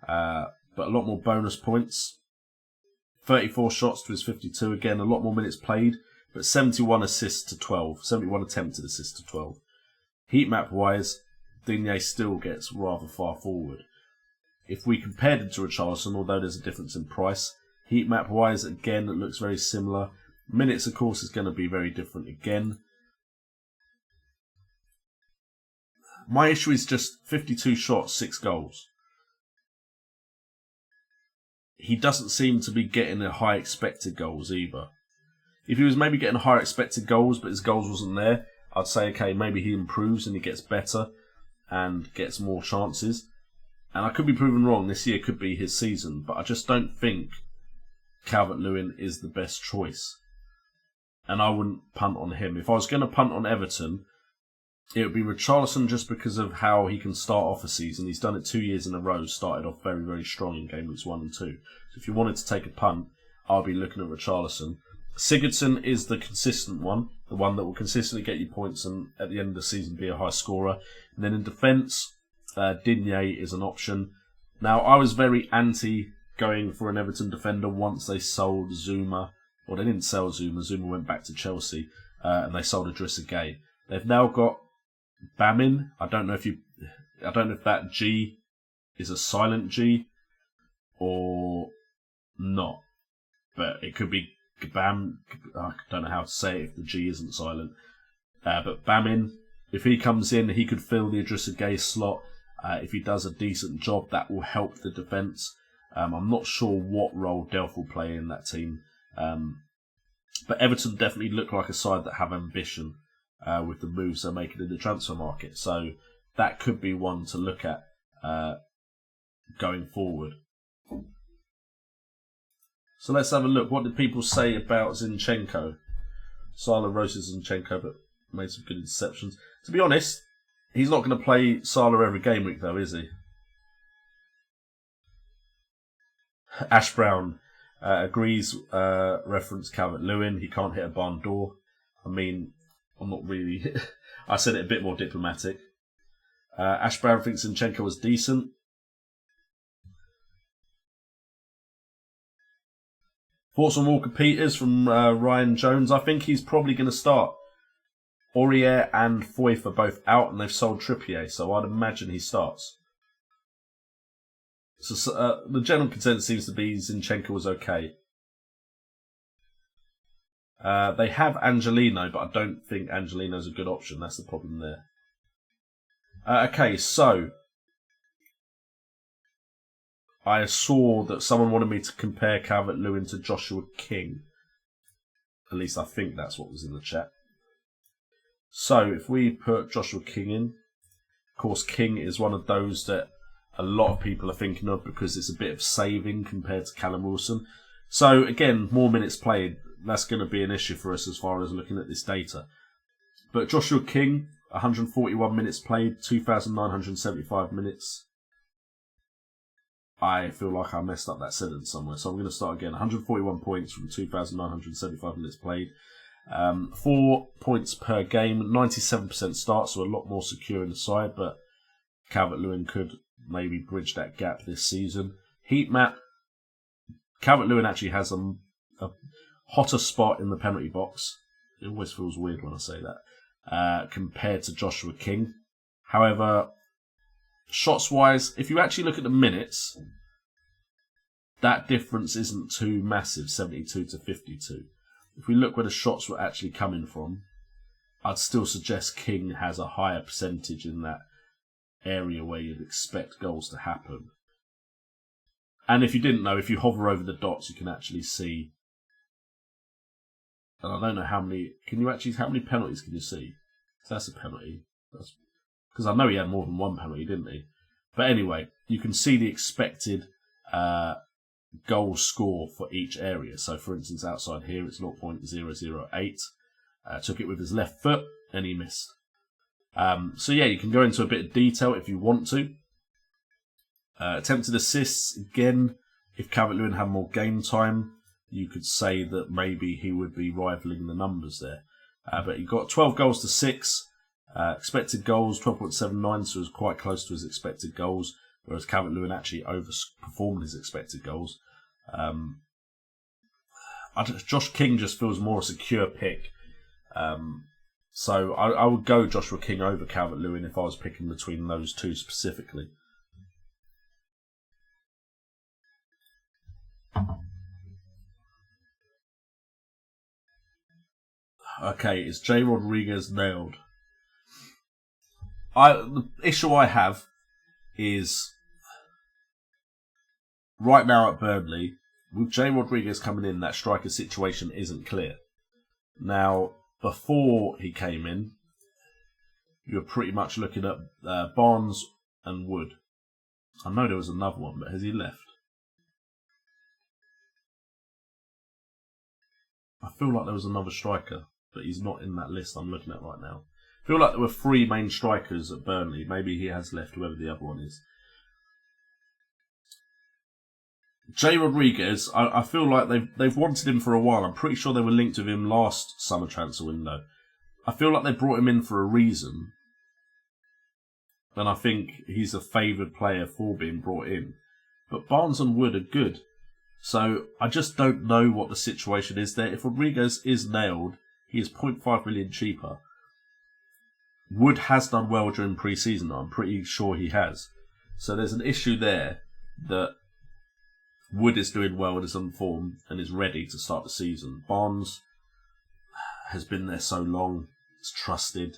Speaker 3: but a lot more bonus points, 34 shots to his 52, again, a lot more minutes played, but 71 assists to 12, 71 attempted assists to 12. Heat map wise, Digne still gets rather far forward. If we compared him to Richarlison, although there's a difference in price, Heat map wise, again, it looks very similar. Minutes, of course, is going to be very different again. My issue is just 52 shots, 6 goals. He doesn't seem to be getting a high expected goals either. If he was maybe getting higher expected goals, but his goals wasn't there, I'd say, okay, maybe he improves and he gets better and gets more chances. And I could be proven wrong. This year could be his season, but I just don't think Calvert-Lewin is the best choice. And I wouldn't punt on him. If I was going to punt on Everton, it would be Richarlison just because of how he can start off a season. He's done it 2 years in a row, started off very, very strong in game weeks 1 and 2. So if you wanted to take a punt, I'll be looking at Richarlison. Sigurdsson is the consistent one, the one that will consistently get you points and at the end of the season be a high scorer. And then in defence, Digne is an option. Now, I was very anti going for an Everton defender once they sold Zuma. Well, they didn't sell Zuma. Zuma went back to Chelsea, and they sold Idrissa Gueye. They've now got Bamin. I don't know if that G is a silent G or not, but it could be Bam. I don't know how to say it if the G isn't silent. But Bamin, if he comes in, he could fill the Idrissa Gueye slot. If he does a decent job, that will help the defence. I'm not sure what role Delph will play in that team. But Everton definitely look like a side that have ambition with the moves they're making in the transfer market. So that could be one to look at going forward. So let's have a look. What did people say about Zinchenko? Salah roasted Zinchenko, but made some good interceptions. To be honest, he's not going to play Salah every game week, though, is he? Ash Brown agrees, reference Calvert-Lewin. He can't hit a barn door. I mean, I'm not really... I said it a bit more diplomatic. Ash Brown thinks Zinchenko was decent. Thoughts on Walker Peters from Ryan Jones. I think he's probably going to start. Aurier and Foyth are both out and they've sold Trippier, so I'd imagine he starts. So the general consensus seems to be Zinchenko was okay. They have Angelino, but I don't think Angelino's a good option. That's the problem there. Okay, so I saw that someone wanted me to compare Calvert-Lewin to Joshua King. At least I think that's what was in the chat. So if we put Joshua King in, of course King is one of those that a lot of people are thinking of because it's a bit of saving compared to Callum Wilson. So again, more minutes played, that's going to be an issue for us as far as looking at this data. But Joshua King, 141 minutes played, 2,975 minutes. I feel like I messed up that sentence somewhere, so I'm going to start again. 141 points from 2,975 minutes played. 4 points per game, 97% start, so a lot more secure in the side, but Calvert-Lewin could maybe bridge that gap this season. Heat map, Calvert-Lewin actually has a hotter spot in the penalty box. It always feels weird when I say that, compared to Joshua King. However, shots-wise, if you actually look at the minutes, that difference isn't too massive, 72 to 52. If we look where the shots were actually coming from, I'd still suggest King has a higher percentage in that area where you'd expect goals to happen. And if you didn't know, if you hover over the dots, you can actually see. And I don't know how many. How many penalties can you see? So that's a penalty. Because I know he had more than one penalty, didn't he? But anyway, you can see the expected goal score for each area. So, for instance, outside here, it's 0.008. Took it with his left foot, and he missed. So, yeah, you can go into a bit of detail if you want to. Attempted assists, again, if Calvert-Lewin had more game time, you could say that maybe he would be rivaling the numbers there. But he got 12 goals to 6. Expected goals, 12.79, so it was quite close to his expected goals, whereas Calvert-Lewin actually overperformed his expected goals. Josh King just feels more a secure pick. So I would go Joshua King over Calvert-Lewin if I was picking between those two specifically. Okay, is Jay Rodriguez nailed? The issue I have is right now at Burnley, with Jay Rodriguez coming in, that striker situation isn't clear. Now, before he came in, you were pretty much looking at Barnes and Wood. I know there was another one, but has he left? I feel like there was another striker, but he's not in that list I'm looking at right now. I feel like there were 3 main strikers at Burnley. Maybe he has left, whoever the other one is. Jay Rodriguez, I feel like they've wanted him for a while. I'm pretty sure they were linked with him last summer transfer window. I feel like they brought him in for a reason. And I think he's a favoured player for being brought in. But Barnes and Wood are good. So I just don't know what the situation is there. If Rodriguez is nailed, he is 0.5 million cheaper. Wood has done well during pre-season. I'm pretty sure he has. So there's an issue there that Wood is doing well and is on form and is ready to start the season. Barnes has been there so long. It's trusted.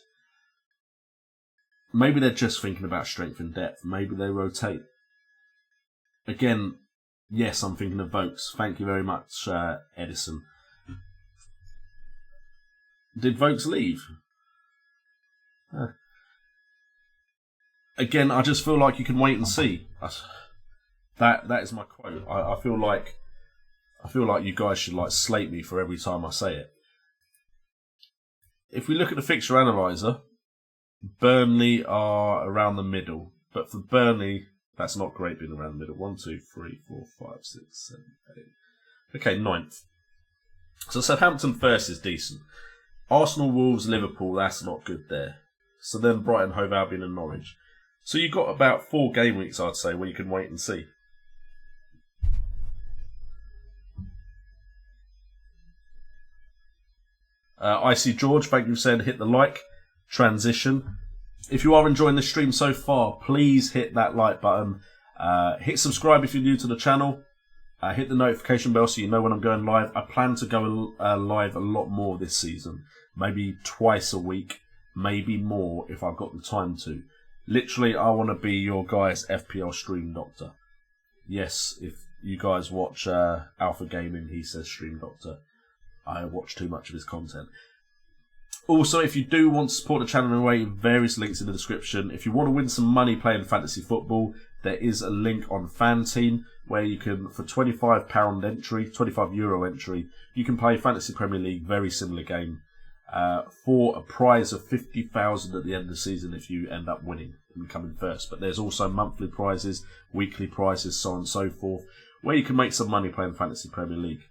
Speaker 3: Maybe they're just thinking about strength and depth. Maybe they rotate. Again, yes, I'm thinking of Vokes. Thank you very much, Edison. Did Vokes leave? Again, I just feel like you can wait and see. That is my quote. I feel like you guys should slate me for every time I say it. If we look at the fixture analyzer, Burnley are around the middle, but for Burnley, that's not great being around the middle. 1, 2, 3, 4, 5, 6, 7, 8. Okay, 9th. So Southampton first is decent. Arsenal, Wolves, Liverpool, that's not good there. So then Brighton, Hove Albion and Norwich. So you've got about 4 game weeks, I'd say, where you can wait and see. Icy George, thank you for saying hit the like. Transition. If you are enjoying this stream so far, please hit that like button. Hit subscribe if you're new to the channel. Hit the notification bell so you know when I'm going live. I plan to go live a lot more this season. Maybe twice a week. Maybe more if I've got the time to. Literally, I want to be your guys' FPL stream doctor. Yes, if you guys watch Alpha Gaming, he says stream doctor. I watch too much of his content. Also, if you do want to support the channel in a way, various links in the description. If you want to win some money playing fantasy football, there is a link on FanTeam where you can, for £25 entry, €25 entry, you can play Fantasy Premier League, very similar game, for a prize of 50,000 at the end of the season if you end up winning and coming first. But there's also monthly prizes, weekly prizes, so on and so forth, where you can make some money playing Fantasy Premier League.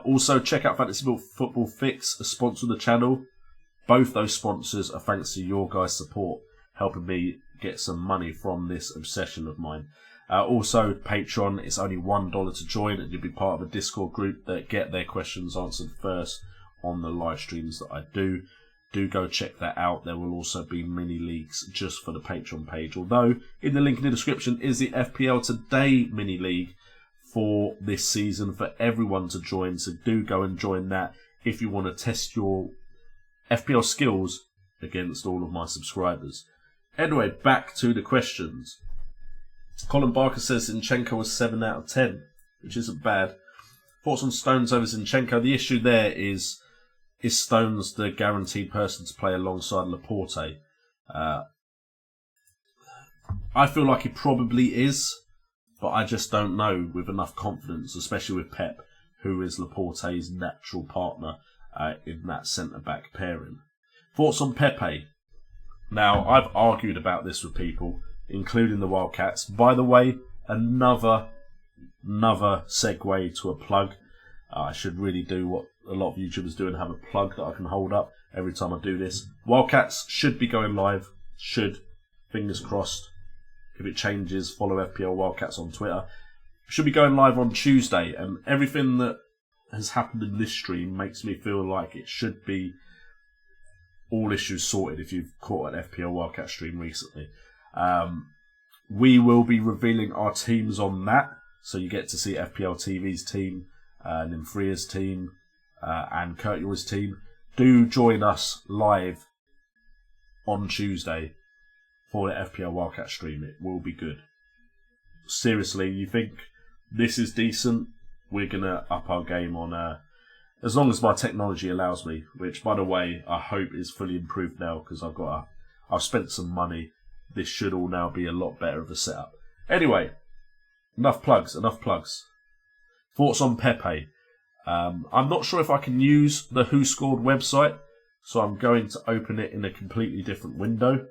Speaker 3: Also, check out Fantasy Football Fix, a sponsor of the channel. Both those sponsors are thanks to your guys' support, helping me get some money from this obsession of mine. Also, Patreon, it's only $1 to join, and you'll be part of a Discord group that get their questions answered first on the live streams that I do. Do go check that out. There will also be mini leagues just for the Patreon page. Although, in the link in the description is the FPL Today mini league for this season for everyone to join. So do go and join that if you want to test your FPL skills against all of my subscribers. Anyway, back to the questions. Colin Barker says Zinchenko was 7 out of 10, which isn't bad. Thoughts on Stones over Zinchenko? The issue there is Stones the guaranteed person to play alongside Laporte? I feel like he probably is, but I just don't know with enough confidence, especially with Pep, who is Laporte's natural partner in that centre-back pairing. Thoughts on Pepe? Now, I've argued about this with people, including the Wildcats. By the way, another segue to a plug. I should really do what a lot of YouTubers do and have a plug that I can hold up every time I do this. Wildcats should be going live. Should. Fingers crossed. If it changes, follow FPL Wildcats on Twitter. Should be going live on Tuesday, and everything that has happened in this stream makes me feel like it should be all issues sorted if you've caught an FPL Wildcat stream recently. We will be revealing our teams on that, so you get to see FPL TV's team, Nymphria's team, and Kurt Yours' team. do join us live on Tuesday for the FPL Wildcat stream. It will be good. Seriously, you think this is decent? We're going to up our game on, as long as my technology allows me, which, by the way, I hope is fully improved now because I've spent some money. This should all now be a lot better of a setup. Anyway, enough plugs. Thoughts on Pepe? I'm not sure if I can use the Who Scored website, so I'm going to open it in a completely different window.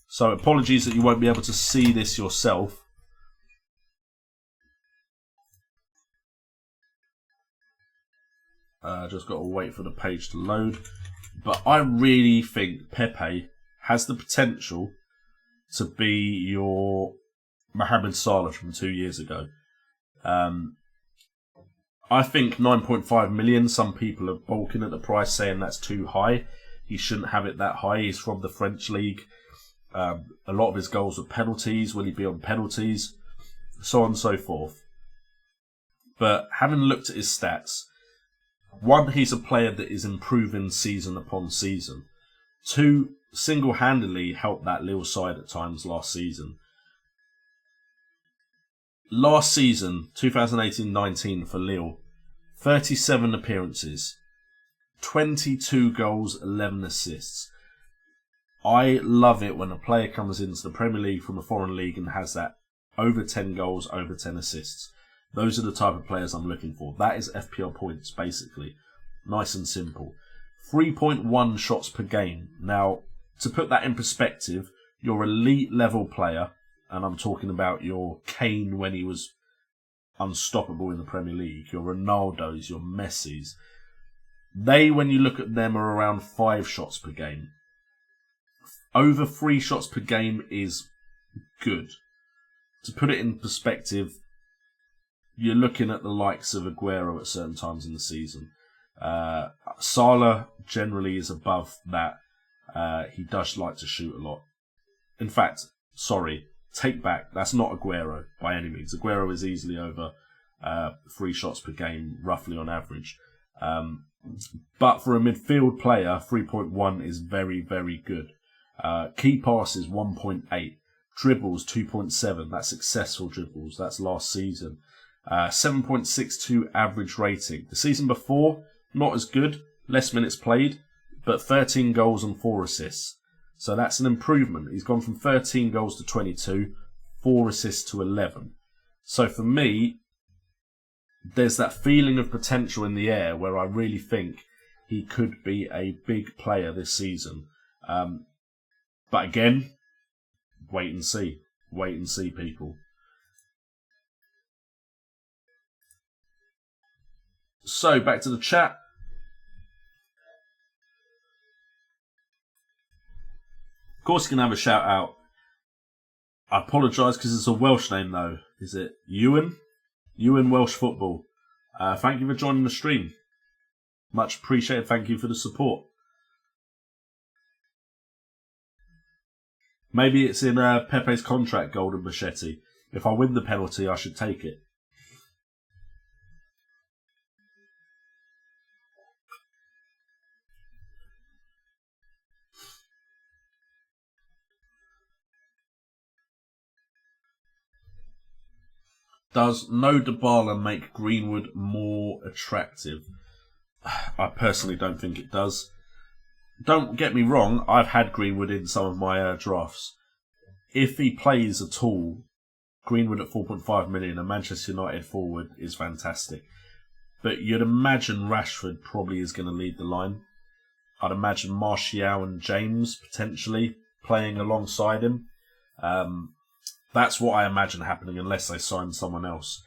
Speaker 3: So apologies that you won't be able to see this yourself. Just got to wait for the page to load. But I really think Pepe has the potential to be your Mohamed Salah from 2 years ago. I think 9.5 million, some people are balking at the price saying that's too high. He shouldn't have it that high. He's from the French league. A lot of his goals were penalties. Will he be on penalties? So on and so forth. But having looked at his stats, one, he's a player that is improving season upon season. Two, single-handedly helped that Lille side at times last season. Last season, 2018-19 for Lille, 37 appearances, 22 goals, 11 assists. I love it when a player comes into the Premier League from a foreign league and has that over 10 goals, over 10 assists. Those are the type of players I'm looking for. That is FPL points, basically. Nice and simple. 3.1 shots per game. Now, to put that in perspective, your elite level player, and I'm talking about your Kane when he was unstoppable in the Premier League, your Ronaldos, your Messis, they, when you look at them, are around 5 shots per game. Over 3 shots per game is good. To put it in perspective, you're looking at the likes of Aguero at certain times in the season. Salah generally is above that. He does like to shoot a lot. In fact, take back. That's not Aguero by any means. Aguero is easily over 3 shots per game, roughly on average. But for a midfield player, 3.1 is very, very good. Key passes, 1.8. Dribbles, 2.7. That's successful dribbles. That's last season. 7.62 average rating. The season before, not as good. Less minutes played, but 13 goals and 4 assists. So that's an improvement. He's gone from 13 goals to 22, 4 assists to 11. So for me, there's that feeling of potential in the air where I really think he could be a big player this season. But again, wait and see. Wait and see, people. So, back to the chat. Of course, you can have a shout out. I apologise because it's a Welsh name, though. Is it Ewan? Ewan Welsh Football. Thank you for joining the stream. Much appreciated. Thank you for the support. Maybe it's in Pepe's contract, Golden Machete. If I win the penalty, I should take it. Does no Dybala make Greenwood more attractive? I personally don't think it does. Don't get me wrong, I've had Greenwood in some of my drafts. If he plays at all, Greenwood at 4.5 million, a Manchester United forward, is fantastic. But you'd imagine Rashford probably is going to lead the line. I'd imagine Martial and James potentially playing alongside him. That's what I imagine happening unless they sign someone else.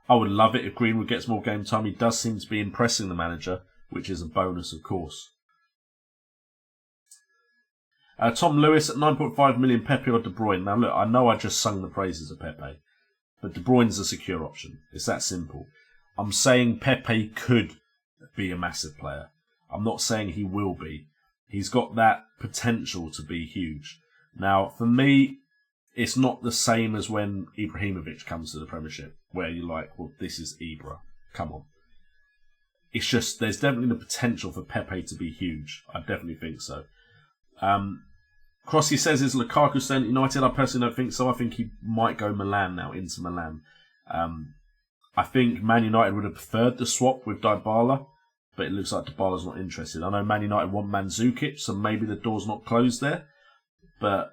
Speaker 3: I would love it if Greenwood gets more game time. He does seem to be impressing the manager, which is a bonus, of course. Tom Lewis at 9.5 million, Pepe or De Bruyne. Now look, I know I just sung the praises of Pepe, but De Bruyne's a secure option. It's that simple. I'm saying Pepe could be a massive player. I'm not saying he will be. He's got that potential to be huge. Now, for me, it's not the same as when Ibrahimovic comes to the Premiership, where you're like, well, this is Ibra. Come on. It's just, there's definitely the potential for Pepe to be huge. I definitely think so. Crossy says, is Lukaku staying at United? I personally don't think so. I think he might go Milan now, into Milan. I think Man United would have preferred the swap with Dybala, but it looks like Dybala's not interested. I know Man United want Mandzukic, so maybe the door's not closed there. But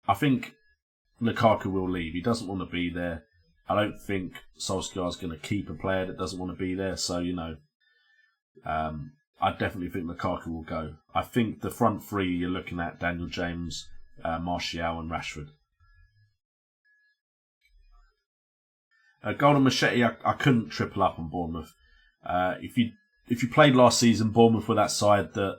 Speaker 3: I think Lukaku will leave. He doesn't want to be there. I don't think Solskjaer's going to keep a player that doesn't want to be there. So, I definitely think Lukaku will go. I think the front three, you're looking at Daniel James, Martial and Rashford. Golden Machete, I couldn't triple up on Bournemouth. If you played last season, Bournemouth were that side that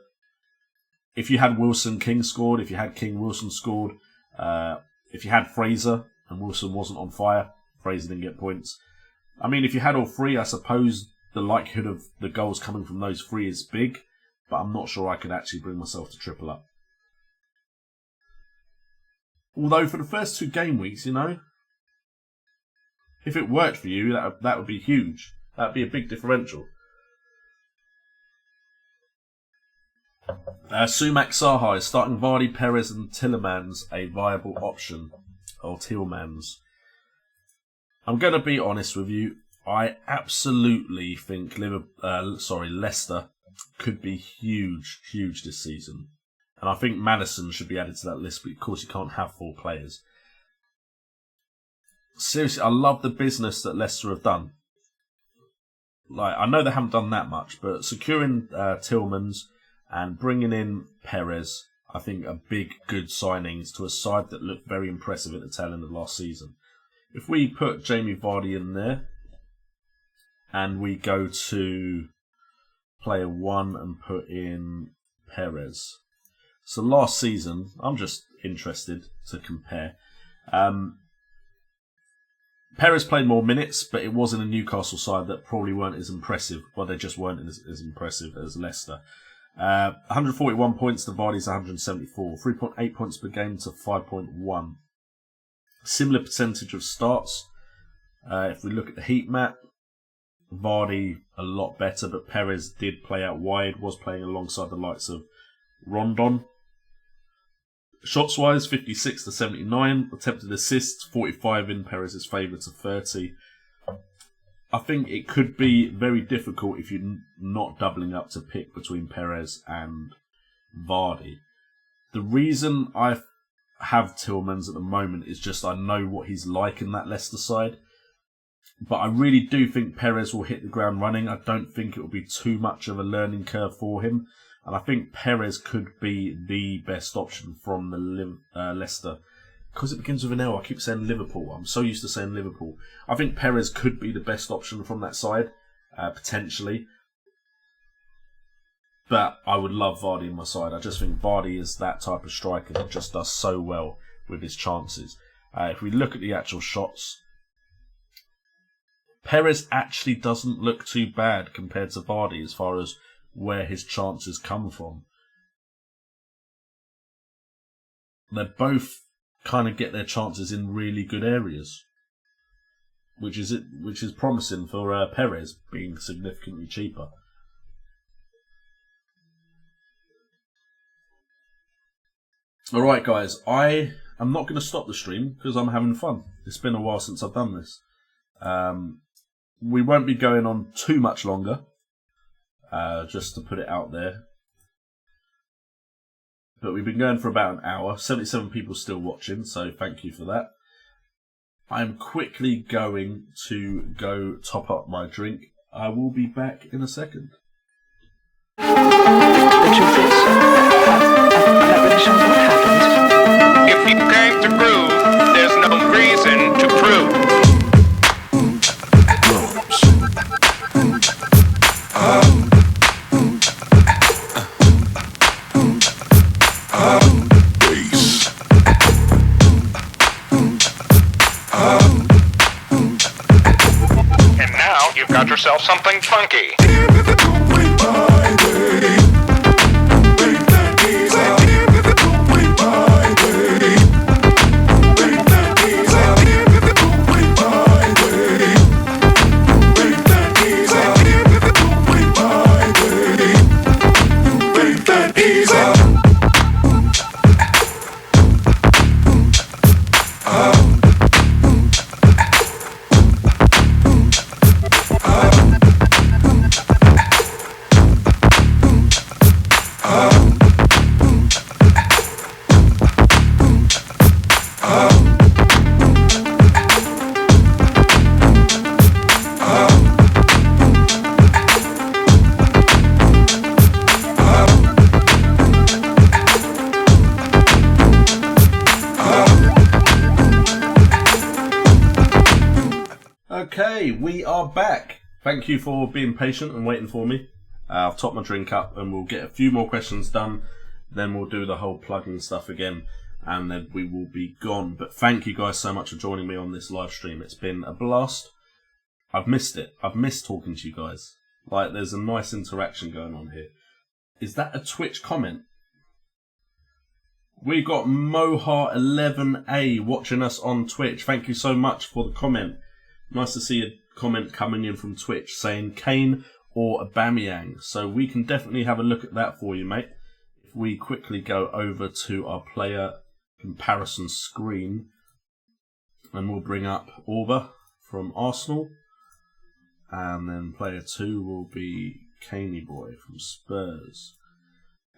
Speaker 3: if you had Wilson, King scored. If you had King, Wilson scored. If you had Fraser and Wilson wasn't on fire, Fraser didn't get points. I mean, if you had all three, I suppose the likelihood of the goals coming from those three is big, but I'm not sure I could actually bring myself to triple up. Although for the first 2 game weeks, if it worked for you, that would be huge. That would be a big differential. Sumac Saha is starting Vardy, Perez and Tielemans a viable option. Or Tielemans. I'm going to be honest with you. I absolutely think Leicester could be huge this season. And I think Maddison should be added to that list, but of course you can't have 4 players. Seriously, I love the business that Leicester have done. I know they haven't done that much, but securing Tielemans and bringing in Perez, I think are big, good signings to a side that looked very impressive at the tail end of last season. If we put Jamie Vardy in there, and we go to player 1 and put in Perez. So last season, I'm just interested to compare. Perez played more minutes, but it was in a Newcastle side that probably weren't as impressive. Well, they just weren't as impressive as Leicester. 141 points to Vardy's 174. 3.8 points per game to 5.1. Similar percentage of starts. If we look at the heat map, Vardy a lot better, but Perez did play out wide, was playing alongside the likes of Rondon. Shots wise, 56 to 79. Attempted assists, 45 in Perez's favour to 30. I think it could be very difficult if you're not doubling up to pick between Perez and Vardy. The reason I have Tielemans at the moment is just I know what he's like in that Leicester side. But I really do think Perez will hit the ground running. I don't think it will be too much of a learning curve for him. And I think Perez could be the best option from the Leicester. Because it begins with an L, I keep saying Liverpool. I'm so used to saying Liverpool. I think Perez could be the best option from that side, potentially. But I would love Vardy in my side. I just think Vardy is that type of striker that just does so well with his chances. If we look at the actual shots, Perez actually doesn't look too bad compared to Vardy as far as where his chances come from. They both kind of get their chances in really good areas, which is promising for Perez being significantly cheaper. Alright guys, I am not going to stop the stream because I'm having fun. It's been a while since I've done this. We won't be going on too much longer, just to put it out there. But we've been going for about an hour. 77 people still watching, so thank you for that. I'm quickly going to go top up my drink. I will be back in a second.
Speaker 4: The truth is, I'm not really sure what happened.
Speaker 5: If you came to prove, there's no reason to prove. And now you've got yourself something funky.
Speaker 3: Okay, we are back. Thank you for being patient and waiting for me. I've topped my drink up and we'll get a few more questions done. Then we'll do the whole plugging stuff again and then we will be gone. But thank you guys so much for joining me on this live stream. It's been a blast. I've missed it. I've missed talking to you guys. Like, there's a nice interaction going on here. Is that a Twitch comment? We got Mohar11A watching us on Twitch. Thank you so much for the comment. Nice to see a comment coming in from Twitch saying Kane or Aubameyang. So we can definitely have a look at that for you, mate. If we quickly go over to our player comparison screen and we'll bring up Auba from Arsenal. And then player 2 will be Caney Boy from Spurs.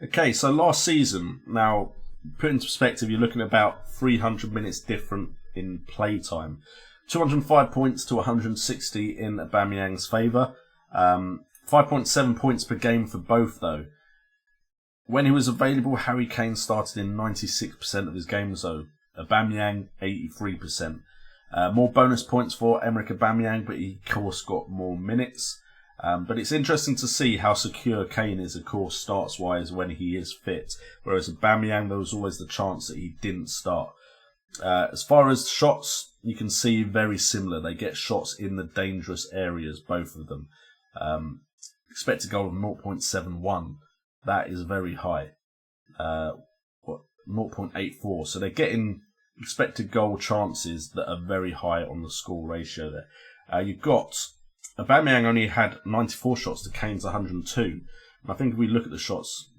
Speaker 3: Okay, so last season, now put into perspective, you're looking at about 300 minutes different in play time. 205 points to 160 in Aubameyang's favour. 5.7 points per game for both, though. When he was available, Harry Kane started in 96% of his games, though. Aubameyang, 83%. More bonus points for Emerick Aubameyang, but he, of course, got more minutes. But it's interesting to see how secure Kane is, of course, starts-wise when he is fit. Whereas Aubameyang, there was always the chance that he didn't start. As far as shots, you can see very similar. They get shots in the dangerous areas, both of them. Expected goal of 0.71. That is very high. 0.84. So they're getting expected goal chances that are very high on the score ratio there. You've got Aubameyang only had 94 shots to Kane's 102. And I think if we look at the shots,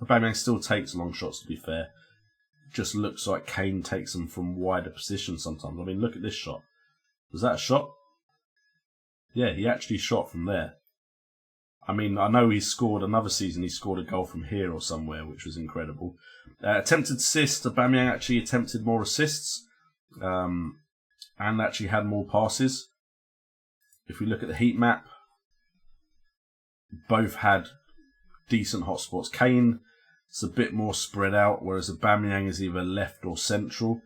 Speaker 3: Aubameyang still takes long shots, to be fair. Just looks like Kane takes them from wider positions sometimes. I mean, look at this shot. Was that a shot? Yeah, he actually shot from there. I mean, I know he scored another season. He scored a goal from here or somewhere, which was incredible. Attempted assists. Aubameyang actually attempted more assists and actually had more passes. If we look at the heat map, both had decent hotspots. Kane is a bit more spread out, whereas Aubameyang is either left or central.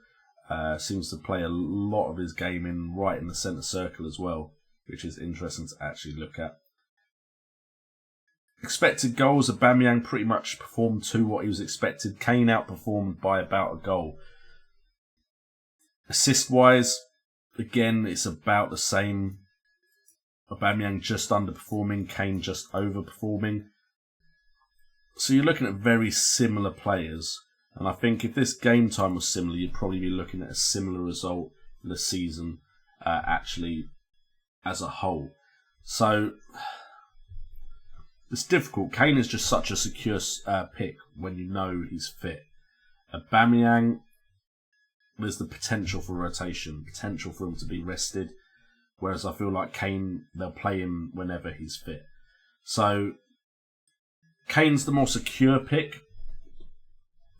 Speaker 3: Seems to play a lot of his game right in the centre circle as well, which is interesting to actually look at. Expected goals, Aubameyang pretty much performed to what he was expected. Kane outperformed by about a goal. Assist-wise, again, it's about the same. Aubameyang just underperforming, Kane just overperforming. So you're looking at very similar players. And I think if this game time was similar, you'd probably be looking at a similar result for the season, actually, as a whole. So it's difficult. Kane is just such a secure pick when you know he's fit. Aubameyang, there's the potential for rotation, potential for him to be rested. Whereas I feel like Kane, they'll play him whenever he's fit. So Kane's the more secure pick.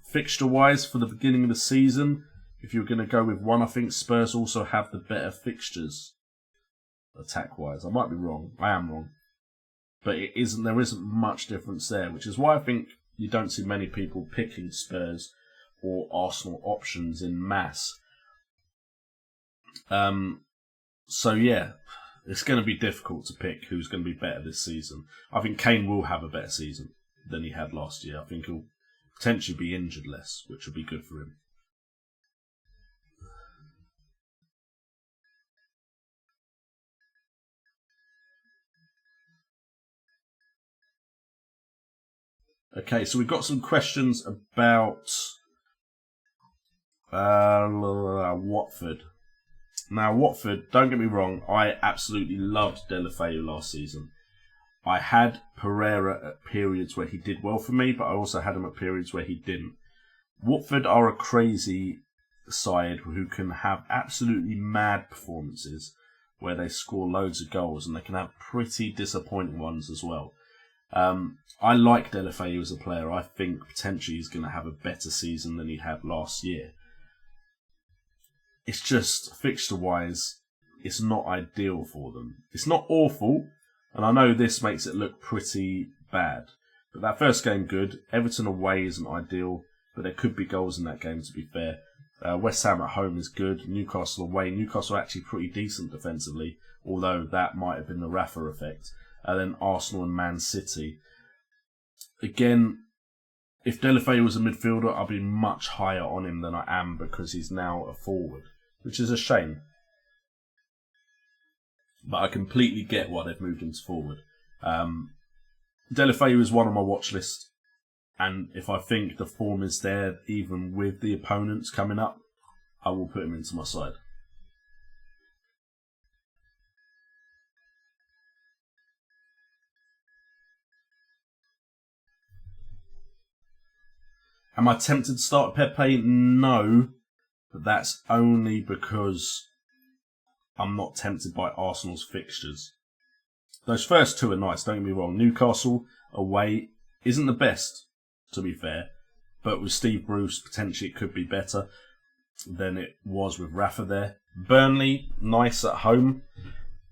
Speaker 3: Fixture-wise, for the beginning of the season, if you're going to go with one, I think Spurs also have the better fixtures, attack-wise. I might be wrong. I am wrong. But there isn't much difference there, which is why I think you don't see many people picking Spurs or Arsenal options in mass. So yeah, it's going to be difficult to pick who's going to be better this season. I think Kane will have a better season than he had last year. I think he'll potentially be injured less, which will be good for him. Okay, so we've got some questions about Watford. Now, Watford, don't get me wrong, I absolutely loved Deulofeu last season. I had Pereira at periods where he did well for me, but I also had him at periods where he didn't. Watford are a crazy side who can have absolutely mad performances where they score loads of goals, and they can have pretty disappointing ones as well. I like Deulofeu as a player. I think potentially he's going to have a better season than he had last year. It's just, fixture-wise, it's not ideal for them. It's not awful, and I know this makes it look pretty bad. But that first game, good. Everton away isn't ideal, but there could be goals in that game, to be fair. West Ham at home is good. Newcastle away. Newcastle are actually pretty decent defensively, although that might have been the Rafa effect. And then Arsenal and Man City. Again, if Deulofeu was a midfielder, I'd be much higher on him than I am because he's now a forward, which is a shame. But I completely get why they've moved him to forward. Deulofeu is one on my watch list, and if I think the form is there, even with the opponents coming up, I will put him into my side. Am I tempted to start Pepe? No, but that's only because I'm not tempted by Arsenal's fixtures. Those first two are nice, don't get me wrong. Newcastle away isn't the best, to be fair, but with Steve Bruce, potentially it could be better than it was with Rafa there. Burnley, nice at home,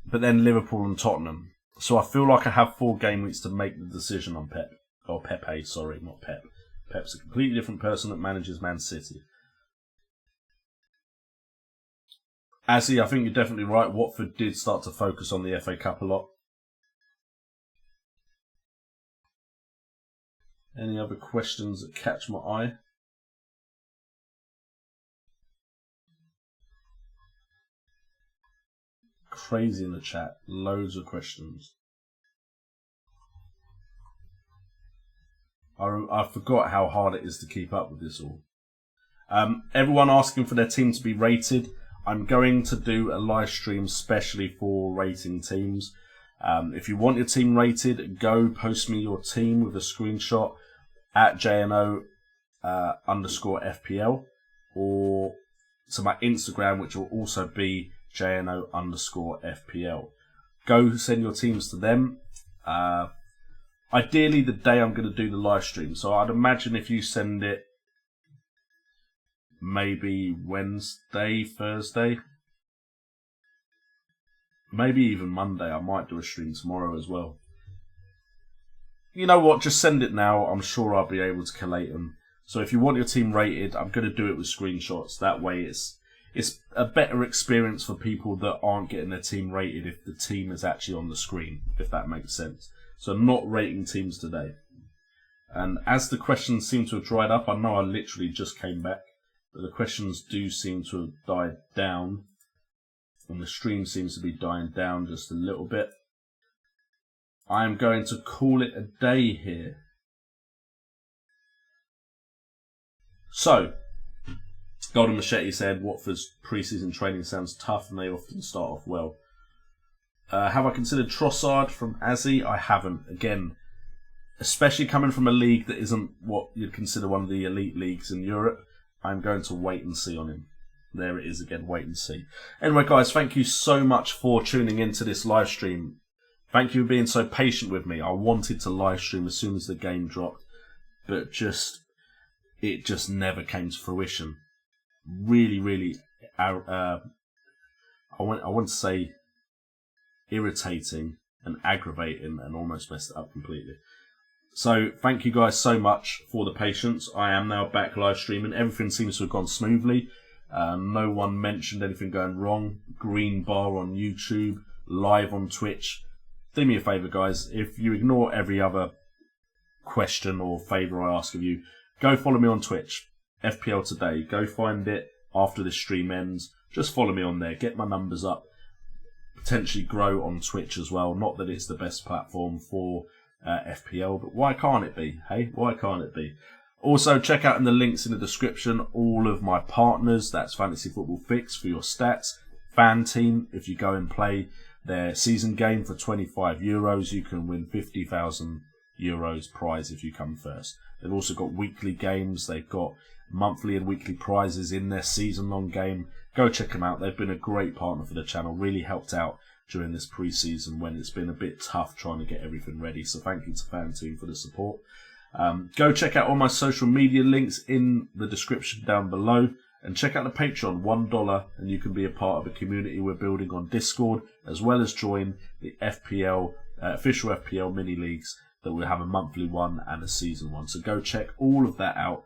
Speaker 3: but then Liverpool and Tottenham. So I feel like I have 4 game weeks to make the decision on Pepe, sorry, not Pep. Pep's a completely different person that manages Man City. Azzy, I think you're definitely right. Watford did start to focus on the FA Cup a lot. Any other questions that catch my eye? Crazy in the chat. Loads of questions. I forgot how hard it is to keep up with this all. Everyone asking for their team to be rated. I'm going to do a live stream specially for rating teams. If you want your team rated, go post me your team with a screenshot at JNO _ FPL or to my Instagram, which will also be JNO _ FPL. Go send your teams to them. Ideally, the day I'm going to do the live stream. So I'd imagine if you send it maybe Wednesday, Thursday, maybe even Monday. I might do a stream tomorrow as well. You know what? Just send it now. I'm sure I'll be able to collate them. So if you want your team rated, I'm going to do it with screenshots. That way it's a better experience for people that aren't getting their team rated if the team is actually on the screen, if that makes sense. So I'm not rating teams today. And as the questions seem to have dried up, I know I literally just came back, but the questions do seem to have died down. And the stream seems to be dying down just a little bit. I am going to call it a day here. So, Golden Machete said, Watford's pre-season training sounds tough and they often start off well. Have I considered Trossard from Azzy? I haven't. Again, especially coming from a league that isn't what you'd consider one of the elite leagues in Europe, I'm going to wait and see on him. There it is again, wait and see. Anyway, guys, thank you so much for tuning into this live stream. Thank you for being so patient with me. I wanted to live stream as soon as the game dropped, but it just never came to fruition. Really, I want to say irritating and aggravating, and almost messed it up completely. So thank you guys so much for the patience. I am now back live streaming. Everything seems to have gone smoothly. No one mentioned anything going wrong. Green bar on YouTube, live on Twitch. Do me a favour, guys. If you ignore every other question or favour I ask of you, go follow me on Twitch. FPL Today. Go find it after the stream ends. Just follow me on there. Get my numbers up. Potentially grow on Twitch as well. Not that it's the best platform for FPL, but why can't it be? Hey, why can't it be? Also, check out in the links in the description all of my partners. That's Fantasy Football Fix for your stats. Fan Team, if you go and play their season game for €25, you can win €50,000 prize if you come first. They've also got weekly games. They've got monthly and weekly prizes in their season-long game. Go check them out. They've been a great partner for the channel. Really helped out during this pre-season when it's been a bit tough trying to get everything ready. So thank you to Fan Team for the support. Go check out all my social media links in the description down below. And check out the Patreon, $1, and you can be a part of a community we're building on Discord, as well as join the FPL official FPL mini leagues that will have a monthly one and a season one. So go check all of that out.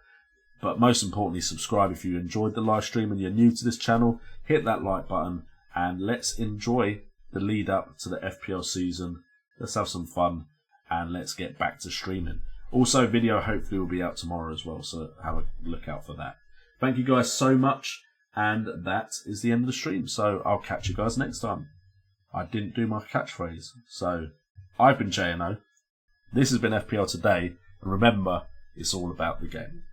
Speaker 3: But most importantly, subscribe if you enjoyed the live stream and you're new to this channel. Hit that like button and let's enjoy the lead up to the FPL season. Let's have some fun and let's get back to streaming. Also, video hopefully will be out tomorrow as well, so have a look out for that. Thank you guys so much, and that is the end of the stream. So I'll catch you guys next time. I didn't do my catchphrase. So I've been JNO. This has been FPL Today, and remember, it's all about the game.